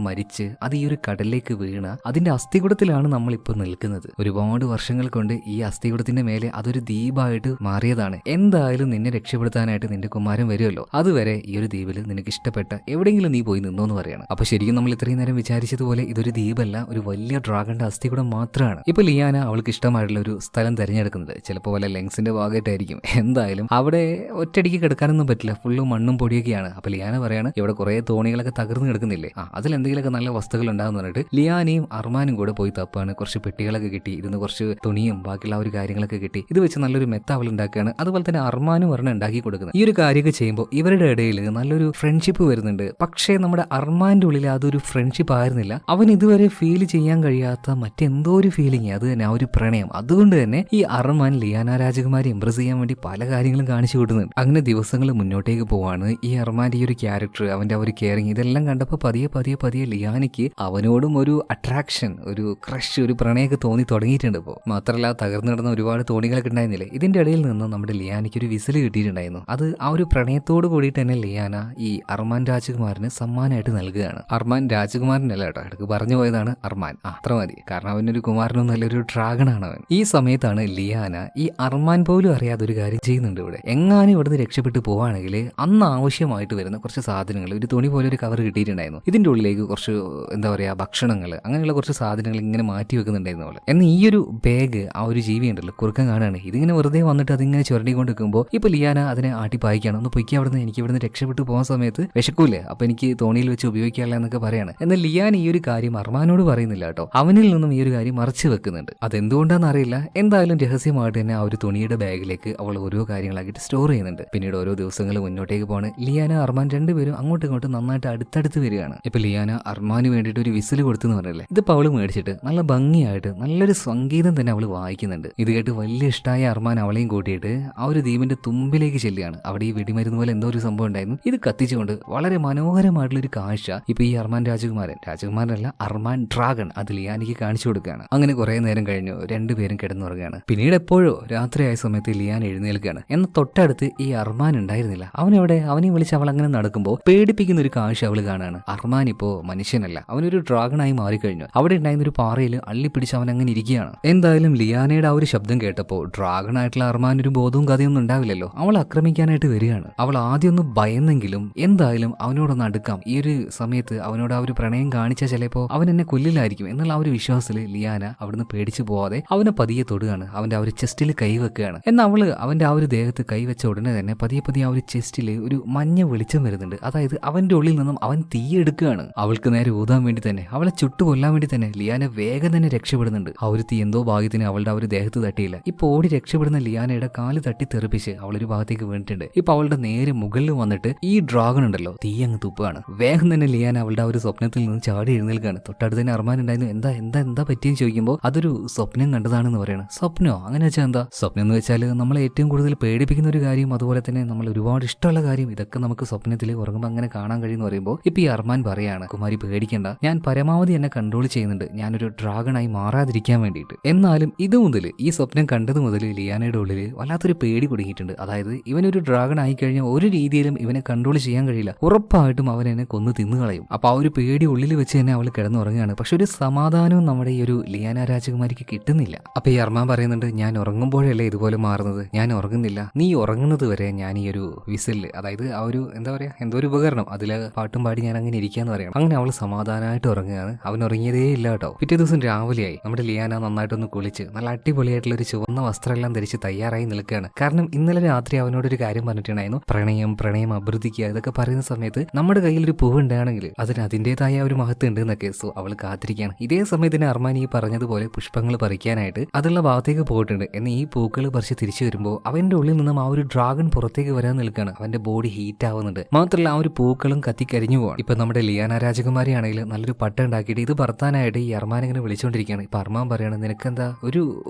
മരിച്ച് അത് ഈ ഒരു കടലിലേക്ക് വീണ അതിന്റെ അസ്ഥികൂടത്തിലാണ് നമ്മൾ ഇപ്പോൾ നിൽക്കുന്നത്. ഒരുപാട് വർഷങ്ങൾ കൊണ്ട് ഈ അസ്ഥികൂടത്തിന്റെ മേലെ അതൊരു ദ്വീപായിട്ട് മാറിയതാണ്. എന്തായാലും നിന്നെ രക്ഷപ്പെടുത്താനായിട്ട് നിന്റെ കുമാരൻ വരുമല്ലോ. അതുവരെ ഈ ഒരു ദ്വീപിൽ നിനക്ക് ഇഷ്ടപ്പെട്ട എവിടെയെങ്കിലും നീ പോയി നിന്നോന്ന് പറയണം. അപ്പൊ ശരിക്കും നമ്മൾ ഇത്രയും നേരം വിചാരിച്ചതുപോലെ ഇതൊരു ദ്വീപല്ല, ഒരു വലിയ ഡ്രാഗന്റെ അസ്ഥികൂടം മാത്രമാണ്. ഇപ്പൊ ലിയാന അവൾക്ക് ഇഷ്ടമായിട്ടുള്ള ഒരു സ്ഥലം തിരഞ്ഞെടുക്കുന്നത് ചിലപ്പോൾ വല്ല ലെങ്സിന്റെ ഭാഗമായിട്ടായിരിക്കും. എന്തായാലും അവിടെ ഒറ്റയടിക്ക് കിടക്കാനൊന്നും പറ്റില്ല, ഫുള്ള് മണ്ണും പൊടിയൊക്കെയാണ്. അപ്പൊ ലിയാന പറയാണ്, ഇവിടെ കുറെ തോണികളൊക്കെ തകർന്ന് കിടക്കുന്നില്ലേ, അതിലെന്തെങ്കിലുമൊക്കെ നല്ല വസ്തുക്കൾ ഉണ്ടാകുന്ന പറഞ്ഞിട്ട് ലിയാനയും അർമാനും കൂടെ പോയി തപ്പാണ്. കുറച്ച് പെട്ടികളൊക്കെ കിട്ടി, ഇതിന് കുറച്ച് തുണിയും ബാക്കിയുള്ള ഒരു കാര്യങ്ങളൊക്കെ കിട്ടി. ഇത് വെച്ച് നല്ലൊരു മെത്ത അവൾ ഉണ്ടാക്കുകയാണ്. അതുപോലെ തന്നെ അർമാനും പറഞ്ഞ് ഉണ്ടാക്കി കൊടുക്കുന്നത്. ഈ ഒരു കാര്യമൊക്കെ ചെയ്യുമ്പോൾ ഇവരുടെ ഇടയിൽ നല്ലൊരു ഫ്രണ്ട്ഷിപ്പ് വരുന്നുണ്ട്. പക്ഷേ നമ്മുടെ അർമാന്റെ ഉള്ളിൽ അതൊരു ഫ്രണ്ട്ഷിപ്പ് ആയിരുന്നില്ല. അവൻ ഇതുവരെ ഫീൽ ചെയ്യാൻ കഴിയാത്ത മറ്റെന്തോ ഒരു ഫീലിംഗ്, അത് തന്നെ ആ ഒരു പ്രണയം. അതുകൊണ്ട് തന്നെ ഈ അർമാൻ ലിയാന രാജകുമാരി ഇംപ്രസ് ചെയ്യാൻ വേണ്ടി പല കാര്യങ്ങളും കാണിച്ചു കൊടുക്കുന്നുണ്ട്. അങ്ങനെ ദിവസങ്ങൾ മുന്നോട്ടേക്ക് പോവാണ്. ഈ അർമാന്റെ ഈ ഒരു ക്യാരക്ടർ, അവന്റെ ആ ഒരു കെയറിങ്, ഇതെല്ലാം കണ്ടപ്പോൾ പതിയെ ലിയാനയ്ക്ക് അവനോടും ഒരു അട്രാക്ഷൻ, ഒരു ക്രഷ്, ഒരു പ്രണയമൊക്കെ തോന്നി തുടങ്ങിയിട്ടുണ്ട്. ഇപ്പോൾ മാത്രമല്ല തകർന്നു കിടന്ന ഒരുപാട് തോണികളൊക്കെ ഉണ്ടായിരുന്നില്ലേ, ഇതിന്റെ ഇടയിൽ നിന്ന് നമ്മുടെ ലിയാനയ്ക്ക് ഒരു വിസിൽ കിട്ടിയിട്ടുണ്ടായിരുന്നു. അത് ആ ഒരു പ്രണയത്തോട് കൂടിയിട്ട് തന്നെ ലിയാന ഈ അർമാൻ രാജകുമാരന് സമ്മാനമായിട്ട് നൽകുകയാണ്. അർമാൻ രാജകുമാരനല്ല കേട്ടോ, ഇടയ്ക്ക് പറഞ്ഞു പോയതാണ് അർമാൻ, അത്ര മതി. കാരണം അവനൊരു കുമാരനും നല്ലൊരു ഡ്രാഗൺ ആണ് അവൻ. ഈ സമയത്താണ് ലിയാന ഈ അർമാൻ പോലും അറിയാതെ ഒരു കാര്യം ചെയ്യുന്നുണ്ട്. ഇവിടെ എങ്ങാനും ഇവിടുന്ന് രക്ഷപ്പെട്ടു പോവാണെങ്കിൽ അന്ന് ആവശ്യമായിട്ട് വരുന്ന കുറച്ച് സാധനങ്ങൾ, ഒരു തുണി പോലെ ഒരു കവർ കിട്ടിയിട്ടുണ്ടായിരുന്നു. ഇതിന്റെ ഉള്ളിലേക്ക് കുറച്ച് എന്താ പറയാ ഭക്ഷണങ്ങൾ, അങ്ങനെയുള്ള കുറച്ച് സാധനങ്ങൾ ഇങ്ങനെ മാറ്റി വെക്കുന്നുണ്ടായിരുന്നു അവള്. എന്നാൽ ഈ ഒരു ബാഗ് ആ ഒരു ജീവി ഉണ്ടല്ലോ കുറുക്കൻ കാണുകയാണ്. ഇതിങ്ങനെ വെറുതെ വന്നിട്ട് അതിങ്ങനെ ചുരണ്ടിക്കൊണ്ട് നിൽക്കുമ്പോൾ ഇപ്പൊ ലിയാന അതിനെ ആട്ടിപ്പായിക്കാണ്, ഒന്ന് പൊയ്ക്ക് അവിടുന്ന്, എനിക്ക് ഇവിടുന്ന് രക്ഷപ്പെട്ടു പോകാൻ സമയത്ത് വിശക്കൂലേ, അപ്പൊ എനിക്ക് തോണിയിൽ വെച്ച് ഉപയോഗിക്കാനുള്ള എന്നൊക്കെ പറയാണ്. എന്നാൽ ലിയാൻ ഈ ഒരു കാര്യം അർമാനോട് പറയുന്നില്ല കേട്ടോ, അവനിൽ നിന്നും ഈ ഒരു കാര്യം മറച്ചു വെക്കുന്നുണ്ട്. അതെന്തുകൊണ്ടാണെന്ന് അറിയില്ല. എന്തായാലും രഹസ്യമായിട്ട് തന്നെ ആ ഒരു തുണിയുടെ ബാഗിലേക്ക് അവൾ ഓരോ കാര്യങ്ങളാക്കിയിട്ട് സ്റ്റോർ ചെയ്യുന്നുണ്ട്. പിന്നീട് ഓരോ ദിവസങ്ങൾ മുന്നോട്ടേക്ക് പോവാണ്. ലിയാന അർമാൻ രണ്ടുപേരും അങ്ങോട്ടും ഇങ്ങോട്ടും നന്നായിട്ട് അടുത്തടുത്ത് വരികയാണ്. ഇപ്പൊ ലിയാന അർമാന് വേണ്ടിയിട്ട് ഒരു വിസിൽ കൊടുത്തെന്ന് പറഞ്ഞല്ലേ, ഇതിപ്പോ അവള് മേടിച്ചിട്ട് നല്ല ഭംഗിയായിട്ട് നല്ലൊരു സംഗീതം തന്നെ അവള് വായിക്കുന്നുണ്ട്. ഇത് കേട്ട് വലിയ ഇഷ്ടമായ അർമാൻ അവളെയും കൂട്ടിയിട്ട് ആ ഒരു ദ്വീപിന്റെ തുമ്പിലേക്ക് ചെല്ലുകയാണ്. അവിടെ ഈ വെടിമരുന്ന് പോലെ എന്തോ ഒരു സംഭവം ഉണ്ടായിരുന്നു. ഇത് കത്തിച്ചുകൊണ്ട് വളരെ മനോഹരമായിട്ടുള്ള ഒരു കാഴ്ച ഇപ്പൊ ഈ അർമാൻ രാജകുമാരനല്ല അർമാൻ ഡ്രാഗൺ അത് ലിയാനയ്ക്ക് കാണിച്ചു കൊടുക്കുകയാണ്. അങ്ങനെ കുറെ നേരം കഴിഞ്ഞു, രണ്ടുപേരും കിടന്നുറങ്ങുകയാണ്. പിന്നീട് എപ്പോഴോ രാത്രിയായ സമയത്ത് ലിയാൻ എഴുന്നേൽക്കുകയാണ്. എന്നാൽ തൊട്ടടുത്ത് ഈ അർമാൻ ഉണ്ടായിരുന്നില്ല. അവനെ വിളിച്ച് അവൾ അങ്ങനെ നടക്കുമ്പോൾ പേടിപ്പിക്കുന്ന ഒരു കാഴ്ച അവള് കാണാണ്. അർമാൻ ഇപ്പോ മനുഷ്യനല്ല, അവനൊരു ഡ്രാഗണായി മാറിക്കഴിഞ്ഞു. അവിടെ ഉണ്ടായിരുന്ന ഒരു പാറയിൽ അള്ളിപ്പിടിച്ച് അവൻ അങ്ങനെ ഇരിക്കുകയാണ്. എന്തായാലും ലിയാനയുടെ ആ ഒരു ശബ്ദം കേട്ടപ്പോൾ ഡ്രാഗൺ ആയിട്ടുള്ള അർമാൻ ഒരു ബോധവും കഥയൊന്നും ഉണ്ടാവില്ലല്ലോ. അവൾ ആക്രമിക്കാനായിട്ട് വരികയാണ്. അവൾ ആദ്യം ഒന്ന് ഭയന്നെങ്കിലും എന്തായാലും അവനോടൊന്ന് അടുക്കാം. ഈ ഒരു സമയത്ത് അവനോട് ആ ഒരു പ്രണയം കാണിച്ചാൽ ചിലപ്പോൾ അവൻ എന്നെ കൊല്ലില്ലായിരിക്കും എന്നുള്ള ആ ഒരു വിശ്വാസത്തിൽ ലിയാന അവിടുന്ന് പേടിച്ചു പോവാതെ അവനെ പതിയെ തൊടുകയാണ്. അവന്റെ ആ ഒരു ചെസ്റ്റിൽ കൈവെക്കുകയാണ്. എന്നാൽ അവള് അവന്റെ ആ ഒരു ദേഹത്ത് കൈവച്ച ഉടനെ തന്നെ പതിയെ പതിയെ ആ ഒരു ചെസ്റ്റിൽ ഒരു മഞ്ഞ വെളിച്ചം വരുന്നുണ്ട്. അതായത് അവന്റെ ഉള്ളിൽ നിന്നും അവൻ തീയെടുക്കുകയാണ്. അവൾക്ക് നേരെ ഊതാൻ വേണ്ടി തന്നെ, അവളെ ചുട്ടുകൊല്ലാൻ വേണ്ടി തന്നെ ലിയാന വേഗം തന്നെ രക്ഷപ്പെടുന്നുണ്ട്. ആ ഒരു തീ എന്തോ ഭാഗ്യത്തിന് അവളുടെ ആ ഒരു ദേഹത്ത് തട്ടിയില്ല. ഇപ്പൊ ഓടി രക്ഷപ്പെടുന്ന ലിയാനയുടെ കാല് തട്ടി തെറിപ്പിച്ച് അവളൊരു ഭാഗത്തേക്ക് വീണിട്ടുണ്ട്. ഇപ്പൊ അവളുടെ നേരെ മുകളിൽ വന്നിട്ട് ഈ ഡ്രാഗൺ ഉണ്ടല്ലോ തീ അങ്ങ് തുപ്പാണ്. വേഗം തന്നെ ലിയാന അവളുടെ ആ ഒരു സ്വപ്നത്തിൽ നിന്ന് ചാടി എഴുന്നേൽക്കാണ്. തൊട്ടടുത്ത് തന്നെ അർമാൻ ഉണ്ടായിരുന്നു. എന്താ എന്താ എന്താ പറ്റിയെന്ന് ചോദിക്കുമ്പോൾ അതൊരു സ്വപ്നം കണ്ടതാണെന്ന് പറയണം. സ്വപ്നോ? അങ്ങനെ വെച്ചാൽ എന്താ? സ്വപ്നം എന്ന് വെച്ചാൽ നമ്മളെ ഏറ്റവും കൂടുതൽ പേടിപ്പിക്കുന്ന ഒരു കാര്യം, അതുപോലെ തന്നെ നമ്മൾ ഒരുപാട് ഇഷ്ടമുള്ള കാര്യം, ഇതൊക്കെ നമുക്ക് സ്വപ്നത്തിൽ ഉറങ്ങുമ്പോൾ അങ്ങനെ കാണാൻ കഴിയുമെന്ന് പറയുമ്പോൾ ഇപ്പൊ ഈ അർമാൻ പറയാണ്, കുമാരി പേടിക്കണ്ട, ഞാൻ പരമാവധി എന്നെ കൺട്രോൾ ചെയ്യുന്നുണ്ട്, ഞാനൊരു ഡ്രാഗണായി മാറാതിരിക്കാൻ വേണ്ടിയിട്ട്. എന്നാലും ഇത് മുതൽ, ഈ സ്വപ്നം കണ്ടത് മുതൽ ലിയാനയുടെ ഉള്ളിൽ വല്ലാത്തൊരു പേടി കുടുങ്ങിയിട്ടുണ്ട്. അതായത് ഇവനൊരു ഡ്രാഗൺ ആയി കഴിഞ്ഞാൽ ഒരു രീതിയിലും ഇവനെ കൺട്രോൾ ചെയ്യാൻ കഴിയില്ല, ഉറപ്പായിട്ടും അവൻ എന്നെ കൊന്നു തിന്നുകളയും. അപ്പൊ ആ ഒരു പേടി ഉള്ളിൽ വെച്ച് തന്നെ അവൾ കിടന്നുറങ്ങുകയാണ്. പക്ഷെ ഒരു സമാധാനവും നമ്മുടെ ഈ ഒരു ലിയാന രാജകുമാരിക്ക് കിട്ടുന്നില്ല. അപ്പൊ ഈ അർമാൻ പറയുന്നുണ്ട്, ഞാൻ ഉറങ്ങുമ്പോഴല്ലേ ഇതുപോലെ മാറുന്നത്, ഞാൻ ഉറങ്ങുന്നില്ല, നീ ഉറങ്ങുന്നത് വരെ ഞാൻ ഈ ഒരു വിസില്, അതായത് ആ ഒരു എന്താ പറയാ, എന്തോ ഒരു ഉപകരണം, അതില് പാട്ടും പാടി ഞാൻ അങ്ങനെ ഇരിക്കാന്ന് പറയണം. അങ്ങനെ അവൾ സമാധാനമായിട്ട് ഉറങ്ങുകയാണ്. അവൻ ഉറങ്ങിയതേ ഇല്ല കേട്ടോ. പിറ്റേ ദിവസം രാവിലെയായി നമ്മുടെ ലിയാന നന്നായിട്ടൊന്ന് കുളിച്ച് നല്ല അടിപൊളിയായിട്ടുള്ള ഒരു ചുവന്ന വസ്ത്രമെല്ലാം ധരിച്ച് തയ്യാറായി നിൽക്കുകയാണ്. കാരണം ഇന്നലെ രാത്രി അവനോടൊരു കാര്യം പറഞ്ഞിട്ടുണ്ടായിരുന്നു, പ്രണയം പ്രണയം അഭ്യർത്ഥിക്കുക ഇതൊക്കെ പറയുന്ന സമയത്ത് നമ്മുടെ കയ്യിൽ ഒരു പൂവ് ഉണ്ടാണെങ്കിൽ അതിന് അതിൻ്റെതായ ഒരു മഹത്വം ഉണ്ട് എന്നൊക്കെ. സോ അവൾ കാത്തിരിക്കുകയാണ്. ഇതേ സമയത്തിന് അർമാനി പറഞ്ഞതുപോലെ പുഷ്പങ്ങൾ പറിക്കാനായിട്ട് അതുള്ള ഭാഗത്തേക്ക് പോയിട്ടുണ്ട്. എന്നാൽ ഈ പൂക്കൾ പറിച്ച് തിരിച്ചു വരുമ്പോൾ അവന്റെ ഉള്ളിൽ നിന്നും ആ ഒരു ഡ്രാഗൺ പുറത്തേക്ക് വരാൻ നിൽക്കുകയാണ്. അവന്റെ ബോഡി ഹീറ്റ് ആവുന്നുണ്ട്. മാത്രമല്ല ആ ഒരു പൂക്കളും കത്തിക്കരിഞ്ഞു പോവാണ്. ഇപ്പൊ നമ്മുടെ ലിയാന രാജകുമാരി ആണെങ്കിൽ നല്ലൊരു പട്ട ഉണ്ടാക്കിയിട്ട് ഇത് പറത്താനായിട്ട് ഈ അർമാൻ ഇങ്ങനെ വിളിച്ചുകൊണ്ടിരിക്കുകയാണ്. ഇപ്പൊ അർമാൻ പറയാണ്, നിനക്കെന്താ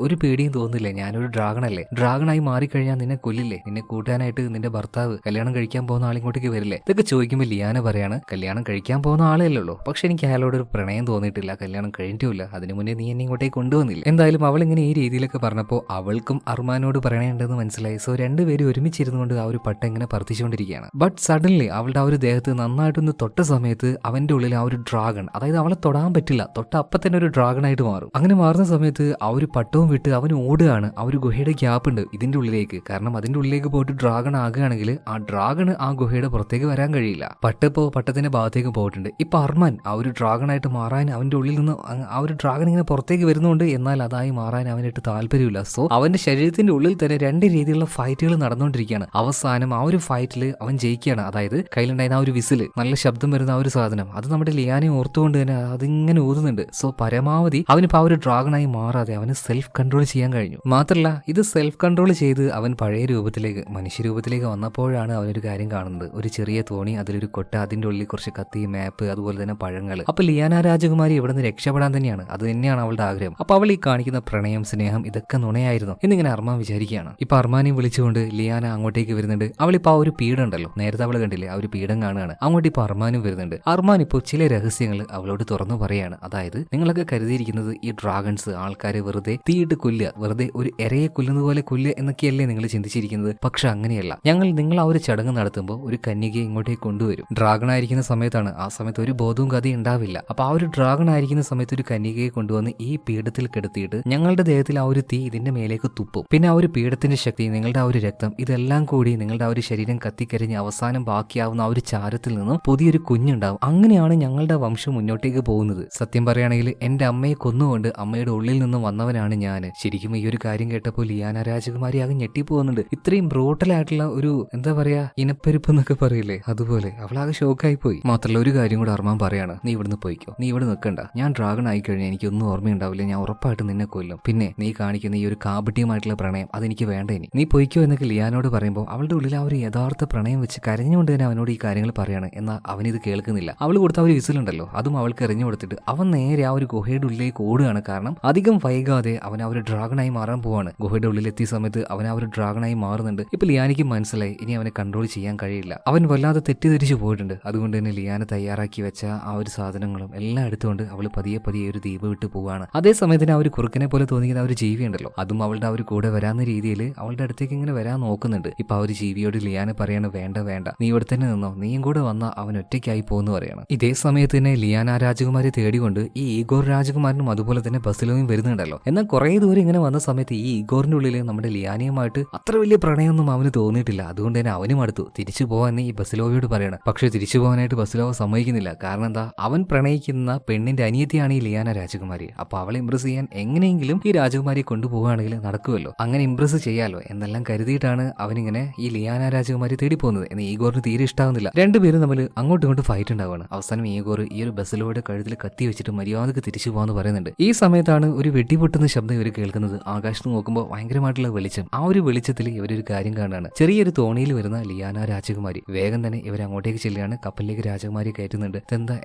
ഒരു പേടിയും തോന്നുന്നില്ലേ, ഞാനൊരു ഡ്രാഗൺ അല്ലേ, ഡ്രാഗണായി മാറിക്കഴിഞ്ഞാൽ നിന്നെ കൊല്ലില്ലേ, നിന്നെ കൂട്ടാനായിട്ട് നിന്റെ ഭർത്താവ് കല്യാണം കഴിക്കാൻ പോകുന്ന ആളിങ്ങോട്ടേക്ക് വരില്ലേ. ഇതൊക്കെ ചോദിക്കുമ്പോൾ ലിയാന പറയാണ്, കല്യാണം കഴിക്കാൻ പോകുന്ന ആളെയല്ലോ, പക്ഷെ എനിക്ക് അയാളോട് ഒരു പ്രണയം തോന്നിയിട്ടില്ല, കല്യാണം കഴിഞ്ഞിട്ടില്ല, അതിനു മുന്നേ നീ എന്നെ ഇങ്ങോട്ടേക്ക് കൊണ്ടുവന്നില്ല. എന്തായാലും അവൾ ഇങ്ങനെ ഈ രീതിയിലൊക്കെ പറഞ്ഞപ്പോൾ അവൾക്കും അർമാനോട് പ്രണയമുണ്ടെന്ന് മനസ്സിലായി. സോ രണ്ടുപേരും ഒരുമിച്ചിരുന്നുകൊണ്ട് ആ ഒരു പട്ട ഇങ്ങനെ പറത്തിച്ചുകൊണ്ടിരിക്കുകയാണ്. ബട്ട് സഡൻലി അവളുടെ ആ ഒരു ദേഹത്ത് നന്നായിട്ടൊന്ന് തൊട്ട സമയത്ത് അവന്റെ ഉള്ളിൽ ആ ഒരു ഡ്രാഗൺ, അതായത് അവളെ തൊടാൻ പറ്റില്ല, തൊട്ട അപ്പം തന്നെ ഒരു ഡ്രാഗൺ ആയിട്ട് മാറും. അങ്ങനെ മാറുന്ന സമയത്ത് ആ ഒരു പട്ടവും വിട്ട് അവൻ ഓടുകയാണ്. ആ ഒരു ഗുഹയുടെ ഗ്യാപ്പ് ഉണ്ട് ഇതിന്റെ ഉള്ളിലേക്ക്, കാരണം അതിന്റെ ഉള്ളിലേക്ക് പോയിട്ട് ഡ്രാഗൺ ആകുകയാണെങ്കിൽ ആ ഡ്രാഗൺ ആ ഗുഹയുടെ പുറത്തേക്ക് വരാൻ കഴിയില്ല. പട്ടിപ്പോ പട്ടത്തിന്റെ ഭാഗത്തേക്ക് പോയിട്ടുണ്ട്. ഇപ്പൊ അർമാൻ ആ ഒരു ഡ്രാഗൺ ആയിട്ട് മാറാൻ അവന്റെ ഉള്ളിൽ നിന്ന് ആ ഒരു ഡ്രാഗൺ ഇങ്ങനെ പുറത്തേക്ക് വരുന്നുണ്ട്. എന്നാൽ അതായി മാറാൻ അവനായിട്ട് താല്പര്യമില്ല. സോ അവന്റെ ശരീരത്തിന്റെ ഉള്ളിൽ തന്നെ രണ്ട് രീതിയിലുള്ള ഫൈറ്റുകൾ നടന്നുകൊണ്ടിരിക്കുകയാണ്. അവസാനം ആ ഒരു ഫൈറ്റിൽ അവൻ ജയിക്കുകയാണ്. അതായത് കയ്യിലുണ്ടായിരുന്ന ആ ഒരു വിസില്, നല്ല ശബ്ദം വരുന്ന ആ ഒരു സാധനം, അത് നമ്മുടെ ലിയാനെ ഓർത്തുകൊണ്ട് തന്നെ അതിങ്ങനെ ഊതുന്നുണ്ട്. സോ പരമാവധി അവനിപ്പോ ആ ഒരു ഡ്രാഗണായി മാറാതെ അവന് സെൽഫ് കൺട്രോൾ ചെയ്യാൻ കഴിഞ്ഞു. മാത്രമല്ല ഇത് സെൽഫ് കൺട്രോൾ ചെയ്ത് അവൻ പഴയ രൂപത്തിലേക്ക്, മനുഷ്യരൂപത്തിലേക്ക് വന്നപ്പോഴാണ് അവനൊരു കാര്യം കാണുന്നത്. ഒരു ചെറിയ തോണി, അതിലൊരു കൊട്ട, അതിന്റെ ഉള്ളിൽ കുറച്ച് കത്തി, മാപ്പ്, അതുപോലെ തന്നെ പഴങ്ങൾ. അപ്പൊ ലിയാന രാജകുമാരി ഇവിടെ നിന്ന് രക്ഷപ്പെടാൻ തന്നെയാണ്, അത് തന്നെയാണ് അവളുടെ ആഗ്രഹം. അപ്പൊ അവൾ ഈ കാണിക്കുന്ന പ്രണയം, സ്നേഹം ഇതൊക്കെ നുണയായിരുന്നു എന്നിങ്ങനെ അർമാൻ വിചാരിക്കുകയാണ്. ഇപ്പൊ അർമാനെ വിളിച്ചുകൊണ്ട് ലിയാന അങ്ങോട്ടേക്ക് വരുന്നുണ്ട്. അവളിപ്പോ ആ ഒരു പീഠം ഉണ്ടല്ലോ, നേരത്തെ അവൾ കണ്ടില്ലേ, ആ ഒരു പീഠം കാണുകയാണ്. അങ്ങോട്ട് ഇപ്പൊ അർമാനും വരുന്നുണ്ട്. അർമാൻ ഇപ്പോൾ ചില രഹസ്യങ്ങൾ അവളോട് തുറന്നു പറയാണ്. അതായത് നിങ്ങളൊക്കെ കരുതിയിരിക്കുന്നത് ഈ ഡ്രാഗൺസ് ആൾക്കാരെ വെറുതെ തീയിട്ട് കൊല്ലുക, വെറുതെ ഒരു ഇരയെ കൊല്ലുന്ന പോലെ കൊല്ലുക എന്നൊക്കെയല്ലേ നിങ്ങൾ ചിന്തിച്ചിരിക്കുന്നത്. പക്ഷെ അങ്ങനെയല്ല, നിങ്ങൾ ആ ഒരു ചടങ്ങ് നടത്തുമ്പോൾ ഒരു കന്യകയെ ഇങ്ങോട്ടേക്ക് കൊണ്ടുവരും. ഡ്രാഗൺ ആയിരിക്കുന്ന സമയത്താണ്, ആ സമയത്ത് ഒരു ബോധവും കഥയും ഉണ്ടാവില്ല. അപ്പൊ ആ ഒരു ഡ്രാഗൺ ആയിരിക്കുന്ന സമയത്ത് ഒരു കന്യകയെ കൊണ്ടുവന്ന് ഈ പീഠത്തിൽ കിടത്തിയിട്ട് ഞങ്ങളുടെ ദേഹത്തിൽ ആ ഒരു തീ ഇതിന്റെ മേലേക്ക് തുപ്പും. പിന്നെ ആ ഒരു പീഠത്തിന്റെ ശക്തി, നിങ്ങളുടെ ആ ഒരു രക്തം, ഇതെല്ലാം കൂടി നിങ്ങളുടെ ആ ഒരു ശരീരം കത്തിക്കരിഞ്ഞ് അവസാനം ബാക്കിയാവുന്ന ആ ഒരു ചാരത്തിൽ നിന്നും പുതിയൊരു കുഞ്ഞുണ്ടാവും. അങ്ങനെയാണ് ഞങ്ങളുടെ വംശം മുന്നോട്ടേക്ക് പോകുന്നത്. സത്യം പറയുകയാണെങ്കിൽ എന്റെ അമ്മയെ കൊന്നുകൊണ്ട് അമ്മയുടെ ഉള്ളിൽ നിന്നും വന്നവനാണ് ഞാൻ. ശരിക്കും ഈ ഒരു കാര്യം കേട്ടപ്പോൾ ലിയാന രാജകുമാരി ആകെ ഞെട്ടിപ്പോകുന്നുണ്ട്. ഇത്രയും ബ്രൂട്ടലായിട്ടുള്ള ഒരു എന്താ പറയാ, ഇനപ്പെരുപ്പ് എന്നൊക്കെ പറയില്ലേ, അതുപോലെ അവളാകെ ഷോക്കായി പോയി. മാത്രമല്ല ഒരു കാര്യം കൂടെ അർമാൻ പറയാണ്, നീ ഇവിടുന്ന് പോയിക്കോ, നീ ഇവിടെ നിൽക്കണ്ട, ഞാൻ ഡ്രാഗൺ ആയി കഴിഞ്ഞാൽ എനിക്കൊന്നും ഓർമ്മയുണ്ടാവില്ല, ഞാൻ ഉറപ്പായിട്ട് നിന്നെ കൊല്ലും. പിന്നെ നീ കാണിക്കുന്ന ഈ ഒരു കാപട്യമായിട്ടുള്ള പ്രണയം അതെനിക്ക് വേണ്ട, ഇനി നീ പൊയ്ക്കോ എന്നൊക്കെ ലിയാനോട് പറയുമ്പോൾ അവളുടെ ഉള്ളിൽ ആ ഒരു യഥാർത്ഥ പ്രണയം വെച്ച് കരഞ്ഞുകൊണ്ട് തന്നെ അവനോട് ഈ കാര്യങ്ങൾ പറയാണ്. എന്നാൽ അവനിത് കേൾക്കുന്നില്ല. അവൾ കൊടുത്ത ഒരു വിസിലുണ്ടല്ലോ, അതും അവൾക്ക് എറിഞ്ഞു കൊടുത്തിട്ട് അവൻ നേരെ ആ ഒരു ഗുഹയുടെ ഉള്ളിലേക്ക് ഓടുകയാണ്. കാരണം അധികം വൈകാതെ അവൻ ആ ഒരു ഡ്രാഗണായി മാറാൻ പോവാണ്. ഗുഹയുടെ ഉള്ളിൽ എത്തിയ സമയത്ത് അവൻ ആ ഒരു ഡ്രാഗണായി മാറുന്നുണ്ട്. ഇപ്പൊ ലിയാനയ്ക്ക് മനസ്സിലായി ഇനി അവനെ കൺട്രോൾ ചെയ്യാൻ കഴിയില്ല. അവൻ വല്ലാതെ തെറ്റിദ്ധരിച്ചു പോയിട്ടുണ്ട്. അതുകൊണ്ട് തന്നെ ലിയാന തയ്യാറാക്കി വെച്ച ആ ഒരു സാധനങ്ങളും എല്ലാം എടുത്തുകൊണ്ട് അവൾ പതിയെ പതിയെ ഒരു ദ്വീപ് വിട്ട് പോവാണ്. അതേ സമയത്തിന് ആ ഒരു കുറുക്കനെ പോലെ തോന്നിക്കുന്ന ആ ഒരു ജീവി ഉണ്ടല്ലോ, അതും അവളുടെ ആ ഒരു കൂടെ വരാവുന്ന രീതിയിൽ അവളുടെ അടുത്തേക്ക് ഇങ്ങനെ വരാൻ നോക്കുന്നുണ്ട്. ഇപ്പൊ ആ ഒരു ജീവിയോട് ലിയാന പറയാണ്, വേണ്ട വേണ്ട, നീ ഇവിടെ തന്നെ നിന്നോ, നീയും കൂടെ വന്നാൽ അവൻ ഒറ്റയ്ക്കായി പോകുന്നു പറയാണ്. ഇതേ സമയത്ത് തന്നെ ലിയാന രാജകുമാരി തേടിക്കൊണ്ട് ഈ ഈഗോർ രാജകുമാരനും അതുപോലെ തന്നെ ബസിലോയും വരുന്നുണ്ടല്ലോ. എന്നാൽ എന്നാൽ കുറെ ദൂരം ഇങ്ങനെ വന്ന സമയത്ത് ഈ ഈഗോറിന്റെ ഉള്ളിൽ നമ്മുടെ ലിയാനയുമായിട്ട് അത്ര വലിയ പ്രണയമൊന്നും അവന് തോന്നിയിട്ടില്ല. അതുകൊണ്ട് തന്നെ അവനും അടുത്തു തിരിച്ചു പോകാൻ ഈ ബസിലോവയോട് പറയണം. പക്ഷെ തിരിച്ചു പോകാനായിട്ട് ബസിലോവ സമ്മതിക്കുന്നില്ല. കാരണം എന്താ, അവൻ പ്രണയിക്കുന്ന പെണ്ണിന്റെ അനിയത്തിയാണ് ഈ ലിയാന രാജകുമാരി. അപ്പൊ അവളെ ഇംപ്രസ് ചെയ്യാൻ എങ്ങനെയെങ്കിലും ഈ രാജകുമാരിയെ കൊണ്ടുപോവുകയാണെങ്കിൽ നടക്കുമല്ലോ, അങ്ങനെ ഇംപ്രസ് ചെയ്യാലോ എന്നെല്ലാം കരുതിയിട്ടാണ് അവനിങ്ങനെ ഈ ലിയാന രാജകുമാരി തേടി പോകുന്നത്. എന്നാൽ ഈഗോറിന് തീരെ ഇഷ്ടാവുന്നില്ല. രണ്ടുപേരും തമ്മിൽ അങ്ങോട്ടും ഇങ്ങോട്ടും ഫൈറ്റ് ഉണ്ടാവുകയാണ്. അവസാനം ഈഗോർ ഈ ഒരു ബസിലോയുടെ കഴുത്തിൽ കത്തി വെച്ചിട്ട് മര്യാദക്ക് തിരിച്ചു പോകാന്ന് പറയുന്നുണ്ട്. ഈ സമയത്താണ് ഒരു വെട്ടിപൊട്ടുന്ന ശബ്ദം ഇവർ കേൾക്കുന്നത്. ആകാശത്ത് നോക്കുമ്പോൾ ഭയങ്കരമായിട്ടുള്ള വെളിച്ചം. ആ ഒരു വെളിച്ചത്തിൽ ഇവരൊരു കാര്യം കാണുകയാണ്. ചെറിയൊരു തോണിയിൽ വരുന്ന ലിയാന രാജകുമാരി. വേഗം തന്നെ ഇവർ അങ്ങോട്ടേക്ക് ചെല്ലുകയാണ്. കപ്പലിലേക്ക് രാജകുമാരി കയറ്റുന്നുണ്ട്.